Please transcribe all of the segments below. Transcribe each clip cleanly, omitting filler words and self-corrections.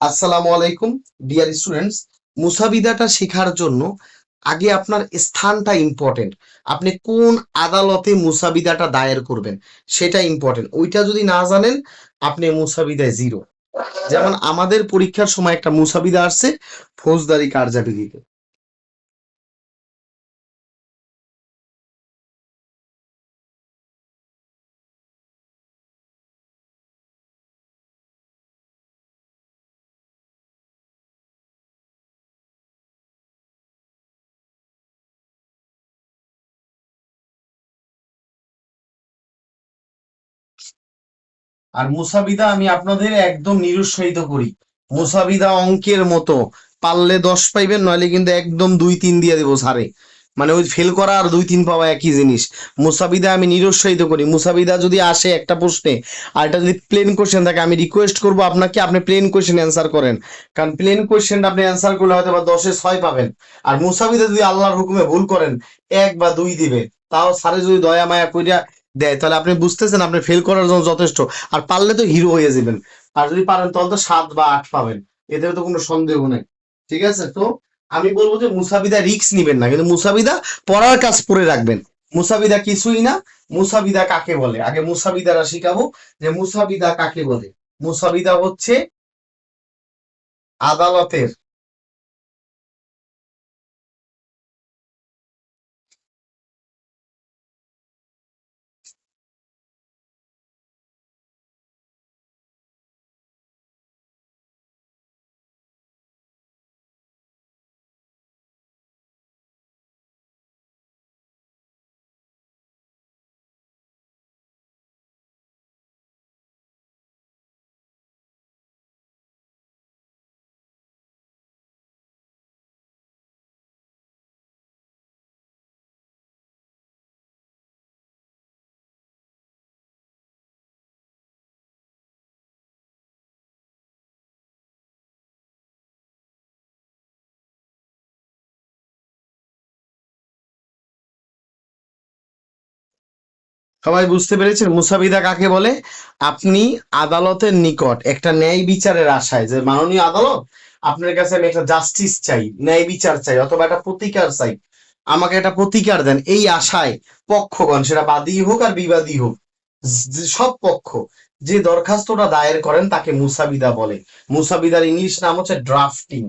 আসসালামু আলাইকুম dear students. মুসাবিদাটা শেখার জন্য আগে আপনার স্থানটা ইম্পর্টেন্ট। আপনি কোন আদালতে মুসাবিদাটা দায়ের করবেন সেটা ইম্পর্টেন্ট। ওইটা যদি না জানেন আপনি মুসাবিদায় জিরো। যেমন আমাদের পরীক্ষার সময় একটা মুসাবিদা আসছে ফৌজদারি কার্যাবিধিতে। আর মুসাবিদা আমি আপনাদের একদম নিরুৎসাহিত করি। মুসাবিদা অঙ্কের মতো, পারলে 10 পাইবেন, নইলে কিন্তু একদম 2-3 দিয়ে দেবো সারে। মানে ওই ফেল করা আর 2-3 পাওয়া একই জিনিস। মুসাবিদা আমি নিরুৎসাহিত করি। মুসাবিদা যদি আসে একটা প্রশ্নে আর এটা যদি প্লেন কোশ্চেন থাকে, আমি রিকোয়েস্ট করবো আপনাকে আপনি প্লেন কোশ্চেন অ্যান্সার করেন। কারণ প্লেন কোশ্চেন আপনি অ্যান্সার করলে হয়তো বা 10-এ 6 পাবেন। আর মুসাবিদা যদি আল্লাহর হুকুমে ভুল করেন 1 বা 2 দিবে। তাও সারে যদি দয়া মায়া কইরা দেয় তাহলে আপনি বুঝতেছেন আপনি ফেল করার জন্য যথেষ্ট। আর পারলে তো হিরো হয়ে যাবেন। আর যদি পারেন তাহলে তো 7 বা 8 পাবেন। এতে তো কোনো সন্দেহ নেই। ঠিক আছে? তো আমি বলবো যে মুসাবিদা রিস্ক নিবেন না, কিন্তু মুসাবিদা পড়ার কাজ পড়ে রাখবেন। মুসাবিদা কিছুই না। মুসাবিদা কাকে বলে আগে মুসাবিদারা শিখাবো যে মুসাবিদা কাকে বলে। মুসাবিদা হচ্ছে আদালতের সবাই বুঝতে পেরেছেন মুসাবিদা কাকে বলে? আপনি আদালতের নিকট একটা ন্যায় বিচারের আশায়, যে মাননীয় আদালত আপনার কাছে আমি একটা জাস্টিস চাই, ন্যায় বিচার চাই, অথবা একটা প্রতিকার চাই, আমাকে একটা প্রতিকার দেন, এই আশায় পক্ষগণ, সেটা বাদী হোক আর বিবাদী হোক, সব পক্ষ যে দরখাস্তটা দায়ের করেন তাকে মুসাবিদা বলে। মুসাবিদার ইংলিশ নাম হচ্ছে ড্রাফটিং।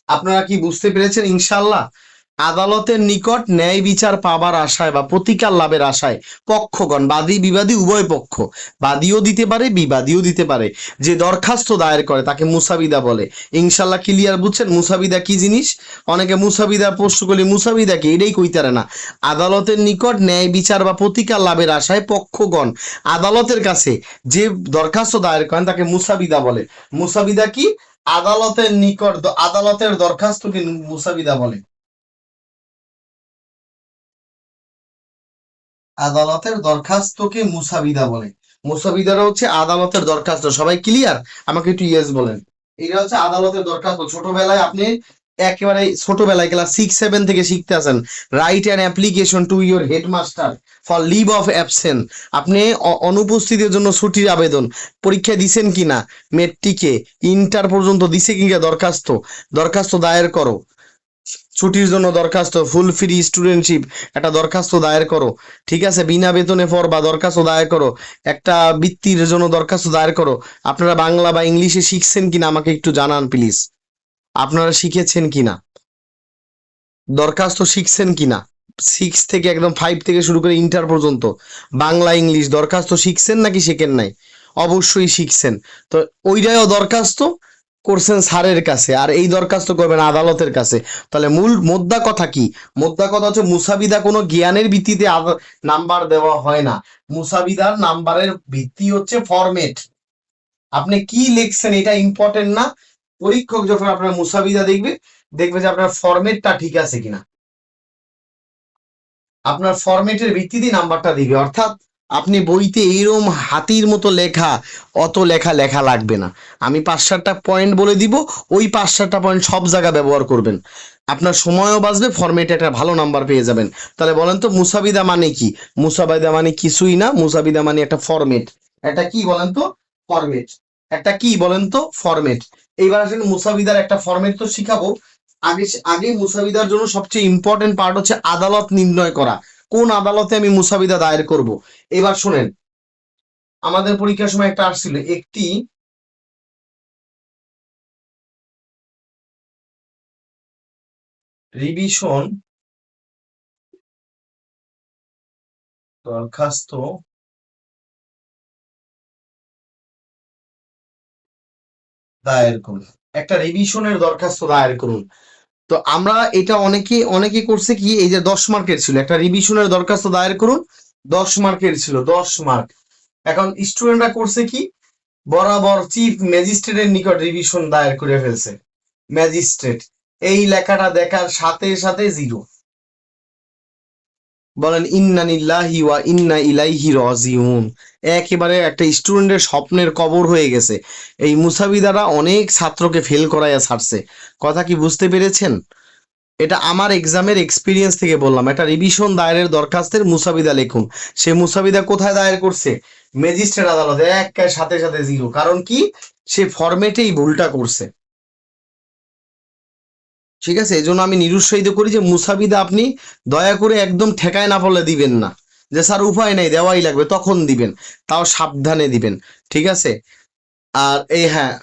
আপনারা কি বুঝতে পেরেছেন ইনশাল্লাহ? আদালতের নিকট ন্যায় বিচার পাবার আশায় বা প্রতিকার লাভের আশায় পক্ষগণ, বাদী বিবাদী উভয় পক্ষ, বাদীও দিতে পারে বিবাদীও দিতে পারে, যে দরখাস্ত দায়ের করে তাকে মুসাবিদা বলে। ইনশাল্লাহ ক্লিয়ার বুঝছেন মুসাবিদা কি জিনিস? অনেকে মুসাবিদা প্রশ্ন করলে মুসাবিদা কি এটাই কইতারে না। আদালতের নিকট ন্যায় বিচার বা প্রতিকার লাভের আশায় পক্ষগণ আদালতের কাছে যে দরখাস্ত দায়ের করেন তাকে মুসাবিদা বলে। মুসাবিদা কি? আদালতের নিকট আদালতের দরখাস্তকে মুসাবিদা বলে। আদালতের দরখাস্তকে মুসাবিদা বলে। মুসাবিদারা হচ্ছে আদালতের দরখাস্ত। সবাই ক্লিয়ার? আমাকে একটু ইয়েস বলেন। এটা হচ্ছে আদালতের দরখাস্ত। ছোটবেলায় আপনি একেবারে ছোটবেলায় ক্লাস 6-7 থেকে শিখতে আছেন। Write an application to your headmaster for leave of absent. আপনি অনুপস্থিতির জন্য ছুটির আবেদন পরীক্ষা দিছেন কিনা, মেট্রিকে ইন্টার পর্যন্ত দিছে কিনা দরখাস্ত, দরখাস্ত দায়ের করো। ছুটির জন্য দরখাস্ত, ফুল ফ্রি স্টুডেন্টশিপ একটা দরখাস্ত দায়ের করো। ঠিক আছে? বিনা বেতনে পড়বা দরখাস্ত দায়ের করো। একটা বৃত্তির জন্য দরখাস্ত দায়ের করো। আপনারা বাংলা বা ইংলিশে শিখছেন কিনা আমাকে একটু জানান প্লিজ। আপনারা শিখেছেন কিনা, দরখাস্ত শিখছেন কিনা? 6 থেকে একদম 5 থেকে শুরু করে ইন্টার পর্যন্ত বাংলা ইংলিশ দরখাস্ত শিখছেন নাকি শেখেন নাই? অবশ্যই শিখছেন। তো ওইটাও দরখাস্ত করছেন স্যারের কাছে, আর এই দরখাস্ত করবেন আদালতের কাছে। তাহলে মূল মোদ্দা কথা কি? মোদ্দা কথা হচ্ছে মুসাবিদা কোনো জ্ঞানের ভিত্তিতে নাম্বার দেওয়া হয় না। মুসাবিদার নাম্বারের ভিত্তি হচ্ছে ফরমেট। আপনি কি লিখছেন এটা ইম্পর্টেন্ট না। পরীক্ষক যখন আপনার মুসাবিদা দেখবে, দেখবে যে আপনার ফরমেটটা ঠিক আছে কিনা। আপনার ফরমেটের ভিত্তিতে নাম্বারটা দিবে। অর্থাৎ আপনি বইতে এরম হাতির মতো লেখা, অত লেখা লেখা লাগবে না। আমি 5-7টা পয়েন্ট বলে দিব, ওই 5-7টা পয়েন্ট সব জায়গায় ব্যবহার করবেন, আপনার সময়ও বাঁচবে, ফরম্যাটে একটা ভালো নাম্বার পেয়ে যাবেন। তাহলে বলেন তো মুসাবিদা মানে কি? মুসাবিদা মানে কিছুই না, মুসাবিদা মানে একটা ফরম্যাট। একটা কি বলেন তো? ফরম্যাট। একটা কি বলেন তো? ফরম্যাট। এইবার আসলে মুসাবিদার একটা ফরম্যাট তো শিখাবো। আগে আগে মুসাবিদার জন্য সবচেয়ে ইম্পর্টেন্ট পার্ট হচ্ছে আদালত নির্ণয় করা, কোন আদালতে আমি মুসাবিদা দায়ের করব। এবার শোনেন, আমাদের পরীক্ষার সময় একটা আসছিল, একটি রিভিশন দরখাস্ত দায়ের করুন, একটা রিভিশনের দরখাস্ত দায়ের করুন। তো আমরা এটা অনেকে অনেকে করছে কি, এই যে 10 মার্কের ছিল, একটা রিভিশনের দরখাস্ত দায়ের করুন, 10 মার্কের ছিল, 10 মার্ক। এখন স্টুডেন্টরা করছে কি, বরাবর চিফ ম্যাজিস্ট্রেটের নিকট রিভিশন দায়ের করে ফেলছে। ম্যাজিস্ট্রেট এই লেখাটা দেখার সাথে সাথে জিরো। বলেন ইন্না লিল্লাহি ওয়া ইন্না ইলাইহি রাজিউন। একেবারে একটা স্টুডেন্টের স্বপ্নের কবর হয়ে গেছে। এই মুসাবিদারা অনেক ছাত্রকে ফেল করাইয়া ছাড়ছে। কথা কি বুঝতে পেরেছেন? এটা আমার এক্সামের এক্সপিরিয়েন্স থেকে বললাম। একটা রিভিশন দায়েরের দরখাস্তের মুসাবিদা লিখুন, সে মুসাবিদা কোথায় দায়ের করছে? ম্যাজিস্ট্রেট আদালতে। এক সাথে সাথে জিরো। কারণ কি? সে ফরম্যাটেই ভুলটা করছে। ঠিক আছে, এই জন্য আমি নিরুৎসাহিত করি যে মুসাবিদা আপনি দয়া করে একদম ঠেকায় না পড়লে দিবেন না, যে স্যার উপায় নেই দেওয়াই লাগবে তখন দিবেন, তাও সাবধানে দিবেন। ঠিক আছে। আর এই হ্যাঁ,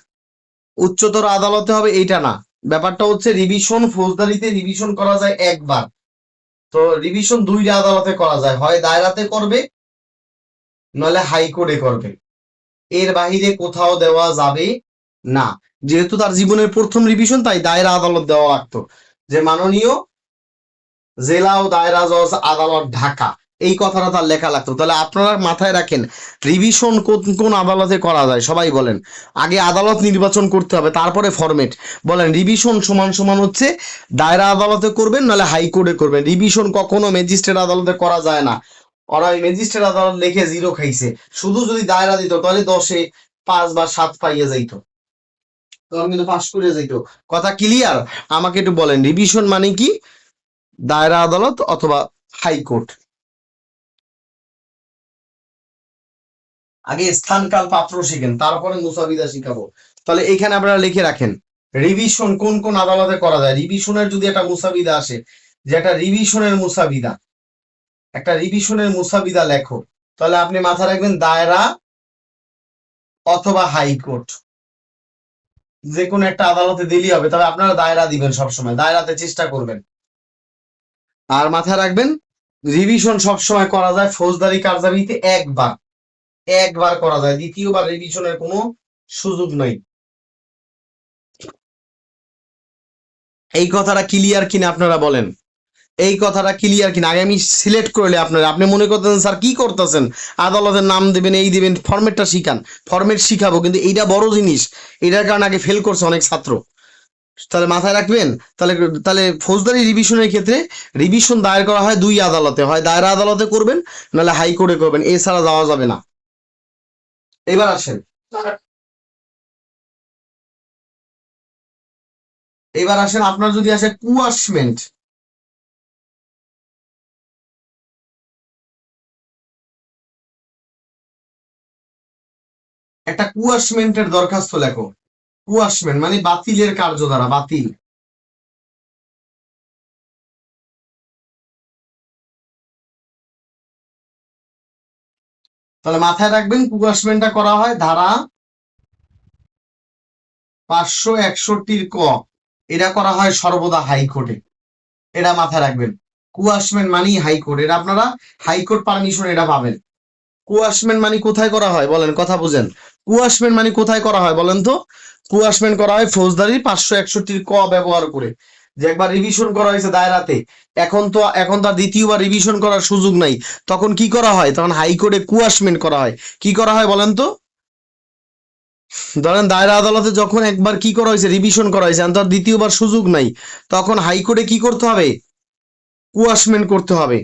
উচ্চতর আদালতে হবে এইটা না, ব্যাপারটা হচ্ছে রিভিশন ফৌজদারিতে রিভিশন করা যায় একবার, তো রিভিশন 2টা আদালতে করা যায়, হয় দায়রাতে করবে নলে হাইকোর্টে করবে, এর বাহিরে কোথাও দেওয়া যাবে না। যেহেতু তার জীবনের প্রথম রিভিশন, তাই দায়রা আদালত দেওয়া লাগতো, যে মাননীয় জেলা ও দায়রা জজ আদালত ঢাকা, এই কথাটা তার লেখা লাগতো। তাহলে আপনারা মাথায় রাখেন, রিভিশন কোন কোন আদালতে করা যায় সবাই বলেন। আগে আদালত নির্বাচন করতে হবে, তারপরে ফরম্যাট। বলেন রিভিশন সমান সমান হচ্ছে দায়রা আদালতে করবেন নাহলে হাইকোর্টে করবেন। রিভিশন কখনো ম্যাজিস্ট্রেট আদালতে করা যায় না। ওরা ওই ম্যাজিস্ট্রেট আদালত লিখে জিরো খাইছে। শুধু যদি দায়রা দিত তাহলে 10-এ 5 বা 7 পাইয়ে যাইতো, তখন কিন্তু পাস করে যাইতো। কথা ক্লিয়ার? আমাকে একটু বলেন রিভিশন মানে কি, দায়রা আদালত অথবা হাইকোর্ট। আগে স্থান কাল পাত্র শিখেন, তারপরে মুসাবিদা শিখাবো। তাহলে এখানে আপনারা লিখে রাখেন রিভিশন কোন কোন আদালতে করা যায়। রিভিশনের যদি একটা মুসাবিদা আসে, যে একটা রিভিশনের মুসাবিদা, একটা রিভিশনের মুসাবিদা লেখো, তাহলে আপনি মাথায় রাখবেন দায়রা অথবা হাইকোর্ট, যে কোনো একটা আদালতে দিলেই হবে। তবে আপনারা দায়রা দিবেন, সবসময় দায়রাতে চেষ্টা করবেন। আর মাথায় রাখবেন রিভিশন সবসময় করা যায় ফৌজদারি কার্যাবলীতে একবার, একবার করা যায়, দ্বিতীয়বার রিভিশনের কোনো সুযোগ নাই। এই কথাটা ক্লিয়ার কিনা আপনারা বলেন? এই কথাটা ক্লিয়ার কিনা? আগে আমি সিলেক্ট করলে আপনারা, আপনি মনে করতেছেন স্যার কি করতেছেন, আদালতের নাম দিবেন, এই দিবেন, ফরম্যাটটা শিখান। ফরম্যাট শিখাবো, কিন্তু এইটা বড় জিনিস, এটার কারণে আগে ফেল করছে অনেক ছাত্র। তাহলে মাথায় রাখবেন। তাহলে তাহলে ফৌজদারি রিভিশনের ক্ষেত্রে রিভিশন দায়ের করা হয় 2 আদালতে, হয় দায়রা আদালতে করবেন নাহলে হাইকোর্টে করবেন, এছাড়া যাওয়া যাবে না। এবার আসেন, এবার আসেন আপনার যদি আসে কুয়াশমেন্ট। একটা কুয়াশমেন্টের দরখাস্ত লেখো। কুয়াশমেন্ট মানে বাতিলের কার্যধারা, বাতিল। তাহলে মাথায় রাখবেন কুয়াশমেন্টটা করা হয় ধারা 561 ক, এটা করা হয় সর্বদা হাইকোর্টে। এটা মাথায় রাখবেন, কুয়াশমেন্ট মানি হাইকোর্ট, এটা আপনারা হাইকোর্ট পারমিশন এটা পাবেন। কুয়াশমেন্ট মানে কোথায় করা হয় বলেন, কথা বুঝেন। কুয়াশমেন্ট মানে কোথায় করা হয় বলেন তো? কুয়াশমেন্ট করা হয় ফৌজদারি 561 ক ব্যবহার করে, যে একবার রিভিশন করা হয়েছে দায়রাতে, এখন তো আর দ্বিতীয়বার রিভিশন করার সুযোগ নাই, তখন কি করা হয়? তখন হাইকোর্টে কুয়াশমেন্ট করা হয়। কি করা হয় বলেন তো? ধরেন দায়রা আদালতে যখন একবার কি করা হয়েছে, রিভিশন করা হয়েছে, তো আর দ্বিতীয়বার সুযোগ নাই, তখন হাইকোর্টে কি করতে হবে? কুয়াশমেন্ট করতে হবে।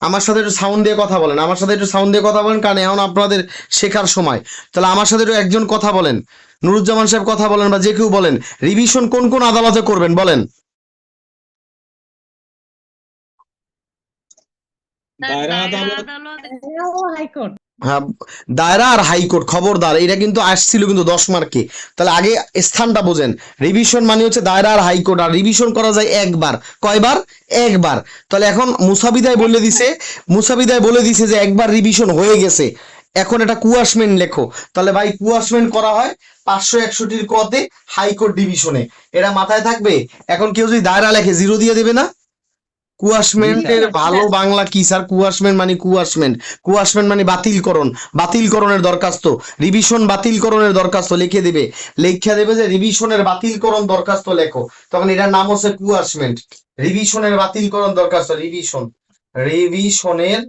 আমার সাথে একটু সাউন্ড দিয়ে কথা বলেন, আমার সাথে একটু সাউন্ড দিয়ে কথা বলেন, কারণ এখন আপনাদের শেখার সময়। তাহলে আমার সাথে একটু একজন কথা বলেন, নুরুজ্জামান সাহেব কথা বলেন, বা যে কেউ বলেন, রিভিশন কোন কোন আদালতে করবেন বলেন। দায়রা আদালত, হাইকোর্ট। হ্যাঁ, দায়রা আর হাইকোর্ট, খবরদার এটা কিন্তু আসছিল কিন্তু 10 মার্কে। তাহলে আগে স্থানটা বোঝেন। রিভিশন মানে হচ্ছে দায়রা আর হাইকোর্ট, আর রিভিশন করা যায় একবার। কয়বার? একবার। তাহলে এখন মুসাবিদায় বলে দিছে, মুসাবিদায় বলে দিছে যে একবার রিভিশন হয়ে গেছে, এখন এটা কুয়াশমেন্ট লেখো। তাহলে ভাই কুয়াশমেন্ট করা হয় 561 কতে হাইকোর্ট ডিভিশনে, এটা মাথায় থাকবে। এখন কেউ যদি দায়রা লেখে 0 দিয়ে দেবে না। কুয়াশমেন্টের ভালো বাংলা কি স্যার? কুয়াশমেন্ট মানে কুয়াশমেন্ট, কুয়াশমেন্ট মানে বাতিলকরণ, বাতিলকরণের দরখাস্ত, রিভিশন বাতিলকরণের দরখাস্ত লিখে দেবে, লেখা দেবে যে রিভিশনের বাতিলকরণ দরখাস্ত লেখো, তখন এটার নাম হচ্ছে কুয়াশমেন্ট। রিভিশনের বাতিলকরণ দরখাস্ত, রিভিশন, রিভিশনের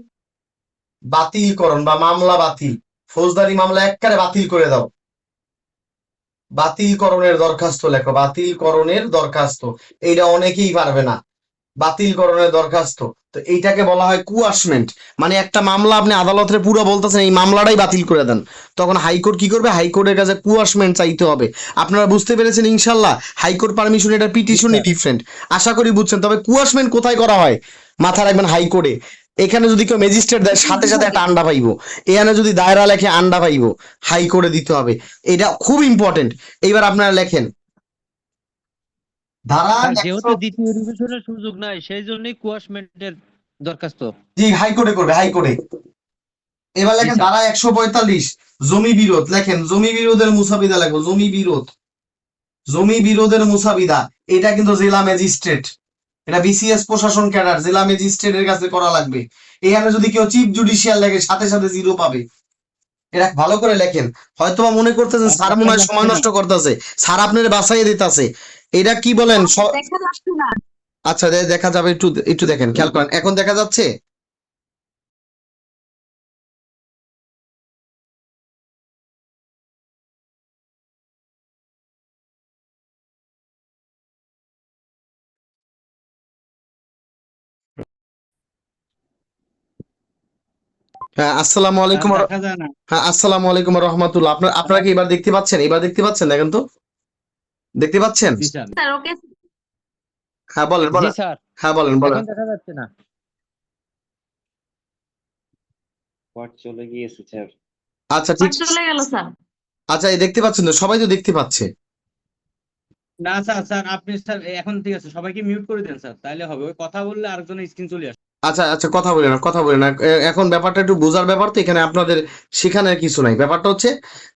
বাতিলকরণ বা মামলা বাতিল, ফৌজদারি মামলা একবারে বাতিল করে দাও, বাতিলকরণের দরখাস্ত লেখো, বাতিলকরণের দরখাস্ত। এইটা অনেকেই পারবে না, বাতিলকরণের দরখাস্ত। তো এইটাকে বলা হয় কুয়াশমেন্ট। মানে একটা মামলা আপনি আদালতের পুরো বলতেছেন এই মামলাটাই বাতিল করে দেন, তখন হাইকোর্ট কি করবে? হাইকোর্টের কাছে কুয়াশমেন্ট চাইতে হবে। আপনারা বুঝতে পেরেছেন ইনশাল্লাহ? হাইকোর্ট পারমিশন, এটা পিটিশনই ডিফারেন্ট, আশা করি বুঝছেন। তবে কুয়াশমেন্ট কোথায় করা হয় মাথা রাখবেন, হাইকোর্টে। এখানে যদি কেউ ম্যাজিস্ট্রেট দেয় সাথে সাথে একটা আন্ডা পাইবো, এখানে যদি দায়রা লেখে আন্ডা পাইবো, হাইকোর্টে দিতে হবে। এটা খুব ইম্পর্টেন্ট। এইবার আপনারা লেখেন ধারা যেহেতু দ্বিতীয় রিভিশনের সুযোগ নাই, সেই জন্যই কুয়াশমেন্টের দরখাস্ত। জি হাইকোর্টে করবে, হাইকোর্টে। এবার লেখেন ধারা 145 জমি বিরোধ, লেখেন জমি বিরোধের মুসাবিদা লেখো, জমি বিরোধ, জমি বিরোধের মুসাবিদা। এটা কিন্তু জেলা ম্যাজিস্ট্রেট, এটা বিসিএস প্রশাসন ক্যাডার, জেলা ম্যাজিস্ট্রেটের কাছে করা লাগবে। এখানে যদি কেউ চিফ জুডিশিয়াল লেখে সাথে সাথে 0 পাবে। এটা ভালো করে লেখেন। হয়তো বা মনে করতেছেন স্যার মনে হয় সময় নষ্ট করতেছে, স্যার আপনার বাসায় দিতেছে। এটা কি বলেন? আচ্ছা দেখা যাবে, একটু একটু দেখেন, খেয়াল করেন, এখন দেখা যাচ্ছে? হ্যাঁ আসসালামু আলাইকুম। হ্যাঁ আসসালামু আলাইকুম রহমতুল্লাহ। আপনারা কি এবার দেখতে পাচ্ছেন? এবার দেখতে পাচ্ছেন? দেখেন তো, দেখতে পাচ্ছেন? হ্যাঁ বলেন বলেন। হ্যাঁ বলেন বলেন। দেখা যাচ্ছে না, চলে গিয়েছে স্যার। আচ্ছা ঠিক, চলে গেল স্যার। আচ্ছা এই দেখতে পাচ্ছেন তো? সবাই তো দেখতে পাচ্ছে। না স্যার, আপনি স্যার এখন ঠিক আছে, সবাইকে মিউট করে দেন স্যার, তাইলে হবে। ওই কথা বললে আরেকজনের স্ক্রিন চলে আসে। আচ্ছা আচ্ছা কথা বলি না, কথা বলি না। এখন ব্যাপারটা একটু বোঝার ব্যাপার, তো এখানে আপনাদের সেখানে কিছু নাই। ব্যাপারটা হচ্ছে,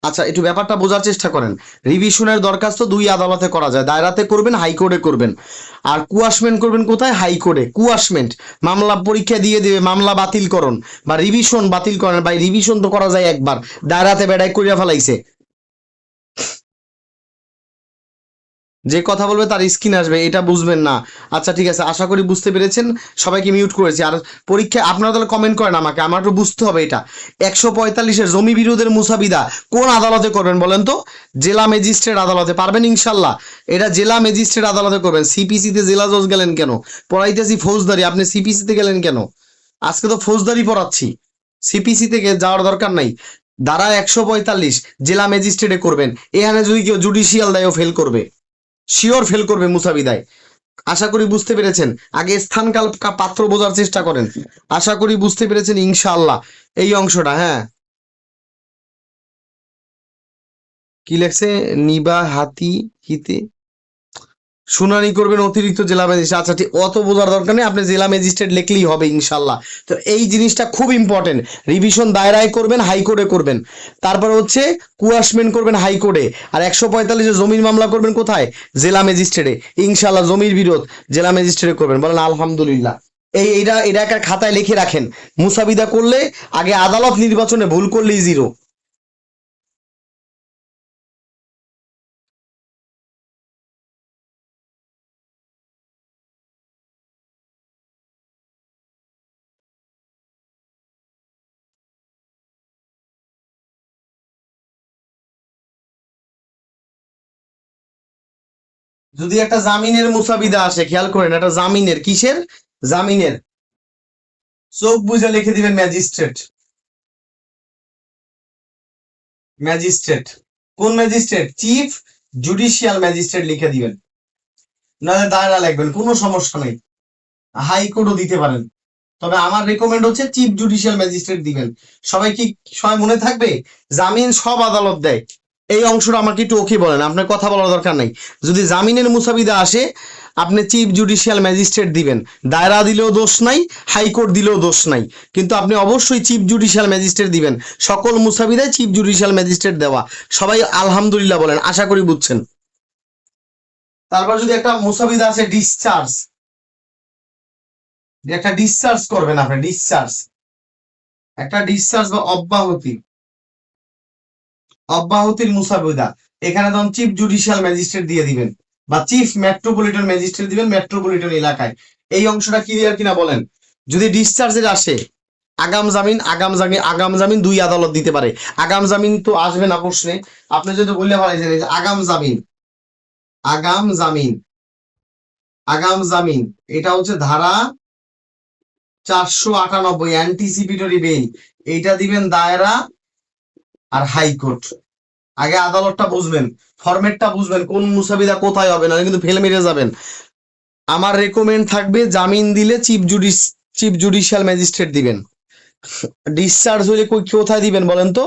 আচ্ছা একটু ব্যাপারটা বোঝার চেষ্টা করেন। রিভিশনের দরখাস্ত 2 আদালতে করা যায়, দায়রাতে করবেন, হাইকোর্টে করবেন। আর কুয়াশমেন্ট করবেন কোথায়? হাইকোর্টে। কুয়াশমেন্ট মামলা পরীক্ষা দিয়ে দিবে, মামলা বাতিলকরণ বা রিভিশন বাতিল করেন। ভাই রিভিশন তো করা যায় একবার, দায়রাতে বেড়াই করিয়া ফেলাইছে। যে কথা বলবে তার স্ক্রিন আসবে, এটা বুঝবেন না। আচ্ছা ঠিক আছে, আশা করি বুঝতে পেরেছেন। সবাইকে মিউট করেছি। আর পরীক্ষা আপনারা তাহলে কমেন্ট করেন আমাকে, আমার একটু বুঝতে হবে এটা। 145-এর জমি বিরোধের মুসাবিদা কোন আদালতে করবেন বলেন তো? জেলা ম্যাজিস্ট্রেট আদালতে। পারবেন ইনশাল্লাহ? এটা জেলা ম্যাজিস্ট্রেট আদালতে করবেন। সিপিসি তে জেলা জজ গেলেন কেন? পড়াইতেছি ফৌজদারি, আপনি সিপিসি তে গেলেন কেন? আজকে তো ফৌজদারি পড়াচ্ছি, সিপিসি থেকে যাওয়ার দরকার নাই। ধারা 145 জেলা ম্যাজিস্ট্রেটে করবেন। এখানে যদি কেউ জুডিশিয়াল দায়ও ফেল করবে, শিওর ফেল করবে মুসাবিদায়। আশা করি বুঝতে পেরেছেন। আগে স্থানকাল পাত্র বোঝার চেষ্টা করেন। আশা করি বুঝতে পেরেছেন ইনশাআল্লাহ এই অংশটা। হ্যাঁ কি লেখছে? নিবা হাতি হিতে শুনানি করবেন অতিরিক্ত জেলা ম্যাজিস্ট্রেট। আচ্ছা ঠিক, অত বোঝার দরকার নেই, আপনি জেলা ম্যাজিস্ট্রেট লিখলেই হবে ইনশাল্লাহ। তো এই জিনিসটা খুব ইম্পর্টেন্ট। রিভিশন দায়রায় করবেন, হাইকোর্টে করবেন। তারপর হচ্ছে কুয়াশমেন্ট করবেন হাইকোর্টে। আর 145-এ জমির মামলা করবেন কোথায়? জেলা ম্যাজিস্ট্রেটে। ইনশাল্লাহ জমির বিরোধ জেলা ম্যাজিস্ট্রেটে করবেন। বলেন আলহামদুলিল্লাহ। এটা একটা খাতায় লিখে রাখেন। মুসাবিদা করলে আগে আদালত নির্বাচনে ভুল করলেই 0। যদি একটা জামিনের মুসাবিদা আসে, খেয়াল করেন, একটা জামিনের, কিসের? জামিনের। চোখ বুঝে লিখে দিবেন ম্যাজিস্ট্রেট। ম্যাজিস্ট্রেট কোন ম্যাজিস্ট্রেট? চিফ জুডিশিয়াল ম্যাজিস্ট্রেট লিখে দিবেন, নাহলে দায়রা লিখবেন, কোনো সমস্যা নেই। হাইকোর্টও দিতে পারেন, তবে আমার রেকমেন্ড হচ্ছে চিফ জুডিশিয়াল ম্যাজিস্ট্রেট দিবেন। সবাই কি সবাই মনে থাকবে? জামিন সব আদালত দেয়, এই অংশটা আমাকে একটু ওকে বলেন, আপনার কথা বলার দরকার নাই। যদি জামিনের মুসাবিদা আসে আপনি চিফ জুডিশিয়াল ম্যাজিস্ট্রেট দিবেন, দায়রা দিলেও দোষ নাই, হাইকোর্ট দিলেও দোষ নাই, কিন্তু আপনি অবশ্যই চিফ জুডিশিয়াল ম্যাজিস্ট্রেট দিবেন। সকল মুসাবিদায় চিফ জুডিশিয়াল ম্যাজিস্ট্রেট দেওয়া। সবাই আলহামদুলিল্লাহ বলেন, আশা করি বুঝছেন। তারপর যদি একটা মুসাবিদা আছে ডিসচার্জ, একটা ডিসচার্জ করবেন আপনি, ডিসচার্জ, একটা ডিসচার্জ বা অব্যাহতি, অব্যাহতির মুসাবিদা, এখানে তখন চিফ জুডিশিয়াল ম্যাজিস্ট্রেট দিয়ে দিবেন বা চিফ মেট্রোপলিটন ম্যাজিস্ট্রেট দিবেন মেট্রোপলিটন এলাকায়। এই অংশটা ক্লিয়ার কিনা বলেন? যদি ডিসচার্জের আসে আগাম জামিন, আগাম জামিন দুই আদালত দিতে পারে। আগাম জামিন তো আসবে না প্রশ্নে, আপনি যদি বললে ভালো যে আগাম জামিন, আগাম জামিন, আগাম জামিন, এটা হচ্ছে ধারা 498 অ্যান্টিসিপিটরি বেইল, এইটা দিবেন দায়রা আর হাইকোর্ট। আগে আদালতটা বুঝবেন, ফরম্যাটটা বুঝবেন, কোন মুসাবিদা কোথায় হবে, না কিন্তু ফেলে মেরে যাবেন। আমার রেকমেন্ড থাকবে জামিন দিলে চিফ জুডিশিয়াল ম্যাজিস্ট্রেট দিবেন। ডিসচার্জ হলে কোথায় দিবেন বলেন তো?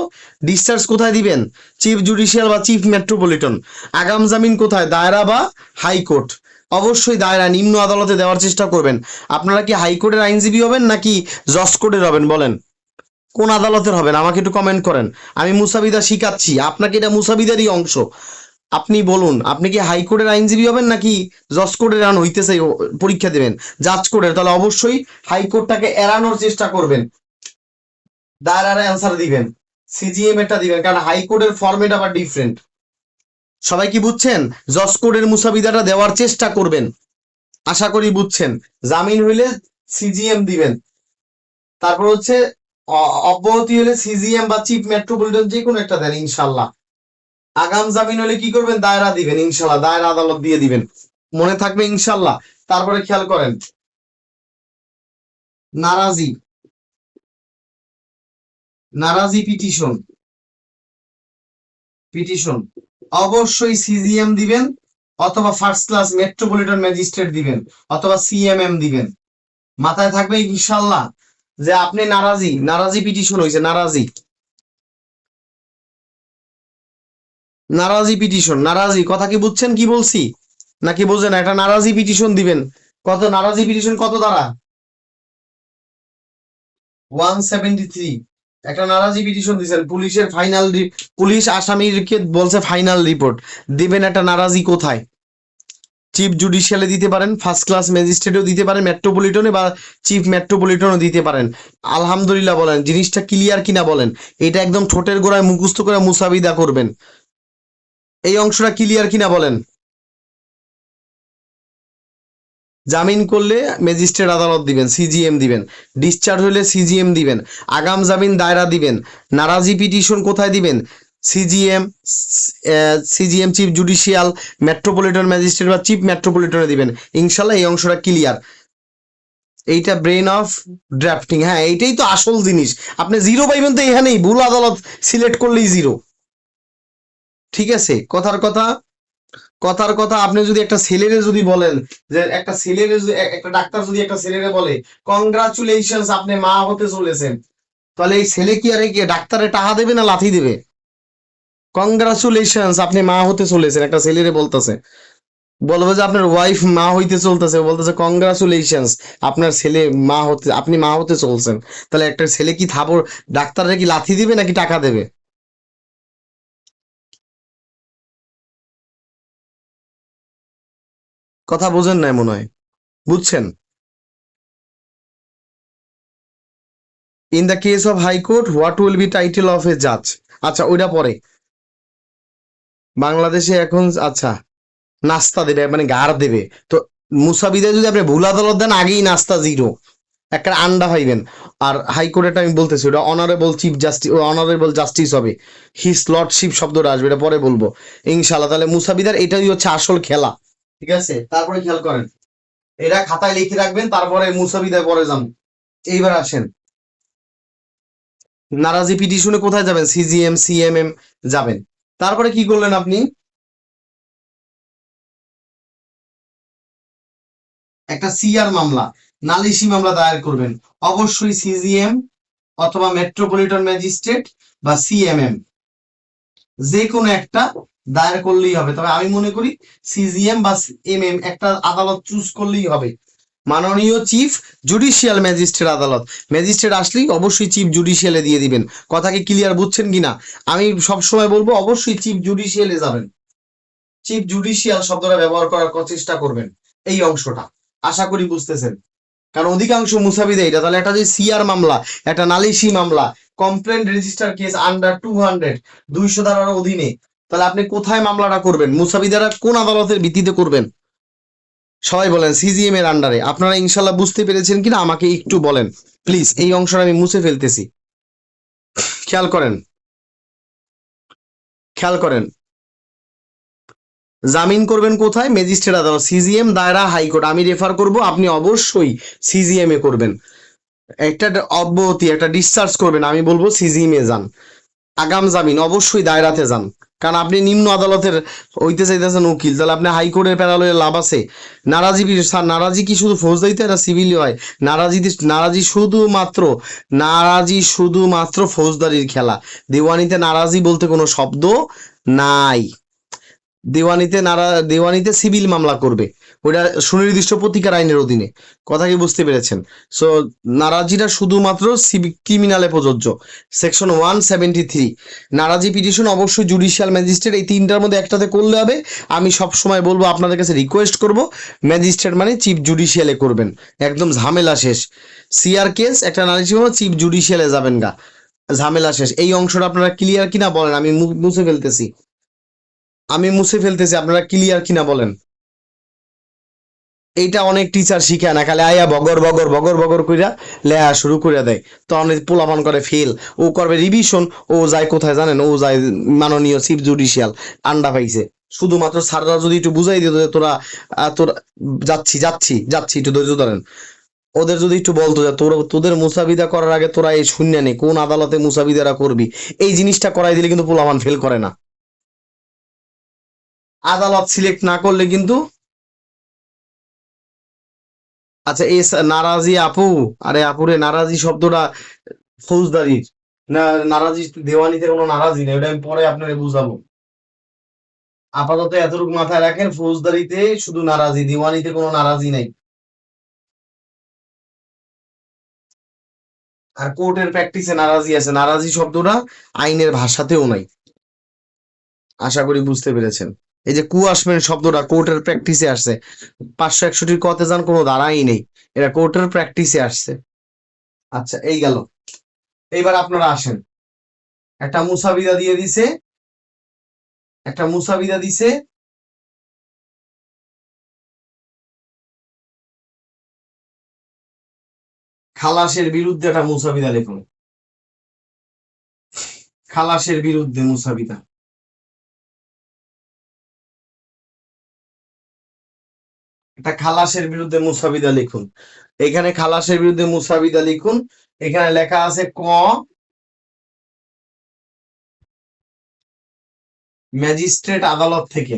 ডিসচার্জ কোথায় দিবেন? চিফ জুডিশিয়াল বা চিফ মেট্রোপলিটন। আগাম জামিন কোথায়? দায়রা বা হাইকোর্ট। অবশ্যই দায়রা, নিম্ন আদালতে দেওয়ার চেষ্টা করবেন। আপনারা কি হাইকোর্টের আইনজীবী হবেন নাকি জজ কোর্টের হবেন বলেন? কোন আদালতের হবেন আমাকে একটু কমেন্ট করেন। আমি মুসাবিদা শিখাচ্ছি আপনাকে, এটা মুসাবিদারই অংশ। আপনি বলুন, আপনি কি হাইকোর্টের আইনজীবী হবেন নাকি জজ কোর্টের হইতেছে পরীক্ষা দেবেন, জাজ কোর্টের? তাহলে অবশ্যই হাইকোর্টটাকে এড়ানোর চেষ্টা করবেন, দায়রার অ্যান্সার দিবেন, সিজিএম এটা দিবেন, কারণ হাইকোর্টের ফরম্যাট আবার ডিফারেন্ট। সবাই কি বুঝছেন? জজ কোর্টের মুসাবিদাটা দেওয়ার চেষ্টা করবেন, আশা করি বুঝছেন। জামিন হইলে সিজিএম দিবেন, তারপর হচ্ছে অব্যাহতি হলে সিজিএম বা চিফ মেট্রোপলিটন যে কোনো একটা দেন ইনশাল্লাহ। আগাম জামিন হলে কি করবেন? দায়রা দিবেন ইনশাল্লাহ, দায়রা আদালত দিয়ে দিবেন, মনে থাকবে ইনশাল্লাহ। তারপরে খেয়াল করেন নারাজি, নারাজি পিটিশন, পিটিশন অবশ্যই সিজিএম দিবেন অথবা ফার্স্ট ক্লাস মেট্রোপলিটন ম্যাজিস্ট্রেট দিবেন অথবা সিএমএম দিবেন। মাথায় থাকবে ইনশাল্লাহ যে আপনি নারাজি, নারাজি পিটিশন হয়েছে, নারাজি, নারাজি পিটিশন, নারাজি কথা কি বুঝছেন কি বলছি নাকি বুঝেন? একটা নারাজি পিটিশন দিবেন। কত নারাজি পিটিশন কত দ্বারা? 173। একটা নারাজি পিটিশন দিবেন, পুলিশের ফাইনাল, পুলিশ আসামিকে বলছে ফাইনাল রিপোর্ট দিবেন। একটা নারাজি কোথায়? চিফ জুডিশিয়ালে দিতে পারেন, ফার্স্ট ক্লাস ম্যাজিস্ট্রেটেও দিতে পারেন, মেট্রোপলিটনে বা চিফ মেট্রোপলিটনও দিতে পারেন। আলহামদুলিল্লাহ বলেন, জিনিসটা ক্লিয়ার কিনা বলেন। এটা একদম ঠোঁটের গোড়ায় মুখস্থ করে মুসাবিদা করবেন। এই অংশটা ক্লিয়ার কিনা বলেন। জামিন করলে ম্যাজিস্ট্রেট আদালত দিবেন, সিজিএম দিবেন। ডিসচার্জ হলে সিজিএম দিবেন। আগাম জামিন দায়রা দিবেন। নারাজি পিটিশন কোথায় দিবেন? CGM, CGM chief judicial, metropolitan magistrate বা চিফ মেট্রোপলিটনে দিবেন ইনশাল্লাহ। এই অংশটা ক্লিয়ার। এইটা ব্রেন অফ ড্রাফটিং, হ্যাঁ এইটাই তো আসল জিনিস। আপনি জিরো পাইবেন তো এখানেই, ভুল আদালত সিলেক্ট করলেই জিরো। ঠিক আছে, কথার কথা, কথার কথা, আপনি যদি একটা ছেলেরে যদি বলেন যে একটা ছেলেরে একটা ডাক্তার যদি একটা ছেলেরে বলে কংগ্রাচুলেশনস আপনি মা হতে চলেছেন, তাহলে এই ছেলে কি আরে কি ডাক্তারে টাকা দেবে না লাথি দেবে? কংগ্রাচুলেশনস আপনি মা হতে চলেছেন, একটা ছেলেরে বলতেছে, বলবে যে আপনার ওয়াইফ মা হইতে চলতেছে, বলতেছে কংগ্রাচুলেশনস আপনার ছেলে মা হতে, আপনি মা হতে চলছেন, তাহলে একটা ছেলে কি থাবর ডাক্তাররা কি লাথি দিবে নাকি টাকা দেবে? কথা বোঝেন নাই মনে হয়, বুঝছেন? In the case of high court what will be title of a জাজ? আচ্ছা ওইটা পরে। বাংলাদেশে এখন আচ্ছা নাস্তা দেবে মানে গার দেবে, তো মুসাবিদে যদি আপনি ভুল আদালত দেন আগেই নাস্তা জিরো, একটা আন্ডা পাইবেন। আর হাইকোর্টেটা আমি বলতেছি ওটা honourable chief justice, honourable justice হবে, হিস লর্ডশিপ শব্দটা আসবে, এটা পরে বলবো ইনশাল্লাহ। তাহলে মুসাবিদার এটাই হচ্ছে আসল খেলা। ঠিক আছে, তারপরে খেয়াল করেন, এটা খাতায় লিখে রাখবেন, তারপরে মুসাবিদায় পরে যান। এইবার আসেন, নারাজি পিটিশনে কোথায় যাবেন? সিজিএম সিএমএম যাবেন। তারপরে কি করলেন আপনি? একটা সিআর মামলা, নালিশি মামলা দায়ের করবেন, অবশ্যই সিজিএম অথবা মেট্রোপলিটন ম্যাজিস্ট্রেট বা সিএমএম, যে কোনো একটা দায়ের করলেই হবে। তবে আমি মনে করি সিজিএম বা এমএম একটা আদালত চুজ করলেই হবে। মাননীয় চিফ জুডিশিয়াল ম্যাজিস্ট্রেট আদালত, ম্যাজিস্ট্রেট আসলেই অবশ্যই চিফ জুডিশিয়ালে দিয়ে দিবেন। কথা কি ক্লিয়ার বুঝছেন কিনা? আমি সবসময় বলবো অবশ্যই চিফ জুডিশিয়ালে যাবেন, চিফ জুডিশিয়াল শব্দটা ব্যবহার করার চেষ্টা করবেন এই অংশটা। আশা করি বুঝতেছেন, কারণ অধিকাংশ মুসাবিদে এটা, তাহলে একটা যে সিআর মামলা, একটা নালিশি মামলা, কমপ্লেন্ট রেজিস্টার কেস আন্ডার 200 ধারার অধীনে, তাহলে আপনি কোথায় মামলাটা করবেন? মুসাবিদারা কোন আদালতের ভিত্তিতে করবেন? সবাই বলেন সিজিএম এর আন্ডারে। আপনারা ইনশাল্লাহ বুঝতে পেরেছেন কিনা আমাকে একটু বলেন প্লিজ। এই অংশটা আমি মুছে ফেলতেছি, খেয়াল করেন, খেয়াল করেন। জামিন করবেন কোথায়? ম্যাজিস্ট্রেট আদালত, সিজিএম দায়রা হাইকোর্ট। আমি রেফার করব, আপনি অবশ্যই সিজিএম এ করবেন। একটা অব্যাহতি, একটা ডিসচার্জ করবেন, আমি বলবো সিজিএম এ যান। আগাম জামিন অবশ্যই দায়রাতে যান, কারণ আপনি নিম্ন আদালতের হইতে চাইতেছেন উকিল, তাহলে আপনি হাইকোর্টের প্যারালয়ে লাভ আছে। নারাজি স্যার, নারাজি কি শুধু ফৌজদারিতে এটা সিভিলি হয়? নারাজি শুধুমাত্র ফৌজদারির খেলা। দেওয়ানিতে নারাজি বলতে কোনো শব্দ নাই। দেওয়ানিতে সিভিল মামলা করবে, ওটা সুনির্দিষ্ট প্রতিকার আইনের অধীনে। কথা কি বুঝতে পেরেছেন? সো নারাজিটা শুধুমাত্র ক্রিমিনালে প্রযোজ্য, সেকশন 173। নারাজি পিটিশন অবশ্যই জুডিশিয়াল ম্যাজিস্ট্রেট, এই তিনটার মধ্যে একটাতে করলে হবে। আমি সব সময় বলবো, আপনাদের কাছে রিকোয়েস্ট করব, ম্যাজিস্ট্রেট মানে চিফ জুডিশিয়ালে করবেন, একদম ঝামেলা শেষ। সিআর কেস একটা নালিশি মামলা, চিফ জুডিশিয়ালে যাবেন গা, ঝামেলা শেষ। এই অংশটা আপনারা ক্লিয়ার কিনা বলেন, আমি মুছে ফেলতেছি, আপনারা ক্লিয়ার কিনা বলেন। এইটা অনেক টিচার শিখে না, খালি আয়া বগর বগর বগর বগর কইরা লেয়া শুরু করে দেয়, তখন পোলাপান করে ফেল, ও করবে রিভিশন, ও যায় কোথায় জানেন? ও যায় মাননীয় চিফ জুডিশিয়াল, আন্ডা পাইছে। শুধুমাত্র স্যাররা যদি একটু বুঝাই দিত যে তোরা তোরা যাচ্ছি যাচ্ছি যাচ্ছি, একটু ধৈর্য ধরেন, ওদের যদি একটু বলতো যে তোদের মুসাবিদা করার আগে তোরা এই শূন্য নেই কোন আদালতে মুসাবিদারা করবি, এই জিনিসটা করাই দিলে কিন্তু পোলাপান ফেল করে না। আদালত সিলেক্ট না করলে কিন্তু, আচ্ছা এই নারাজি আপু, আরে আপুরে, নারাজি শব্দটা ফৌজদারির না, নারাজি দেওয়ানিতে কোনো নারাজি নেই, ওটা আমি পরে আপনাকে বুঝাবো। আপাতত এতটুকু মাথায় রাখেন, ফৌজদারিতে শুধু নারাজি, দেওয়ানিতে কোনো নারাজি নাই। আর কোর্টের প্র্যাকটিসে নারাজি আছে, নারাজি শব্দটা আইনের ভাষাতেও নাই। আশা করি বুঝতে পেরেছেন। এই যে কুয়াশমেন্ট শব্দটা কোর্টের প্র্যাকটিসে আসছে, 561 কতে যান কোনো ধারাই নেই, এটা কোর্টের প্র্যাকটিসে আসছে। আচ্ছা এই গেল, এইবার আপনারা আসেন, একটা মুসাবিদা দিয়ে দিছে, একটা মুসাবিদা দিছে, খালাসের বিরুদ্ধে একটা মুসাবিদা লিখুন, খালাসের বিরুদ্ধে মুসাবিদা। একটা খালাসের বিরুদ্ধে মুসাবিদা লিখুন, এখানে খালাসের বিরুদ্ধে মুসাবিদা লিখুন। এখানে লেখা আছে ক, ম্যাজিস্ট্রেট আদালত থেকে।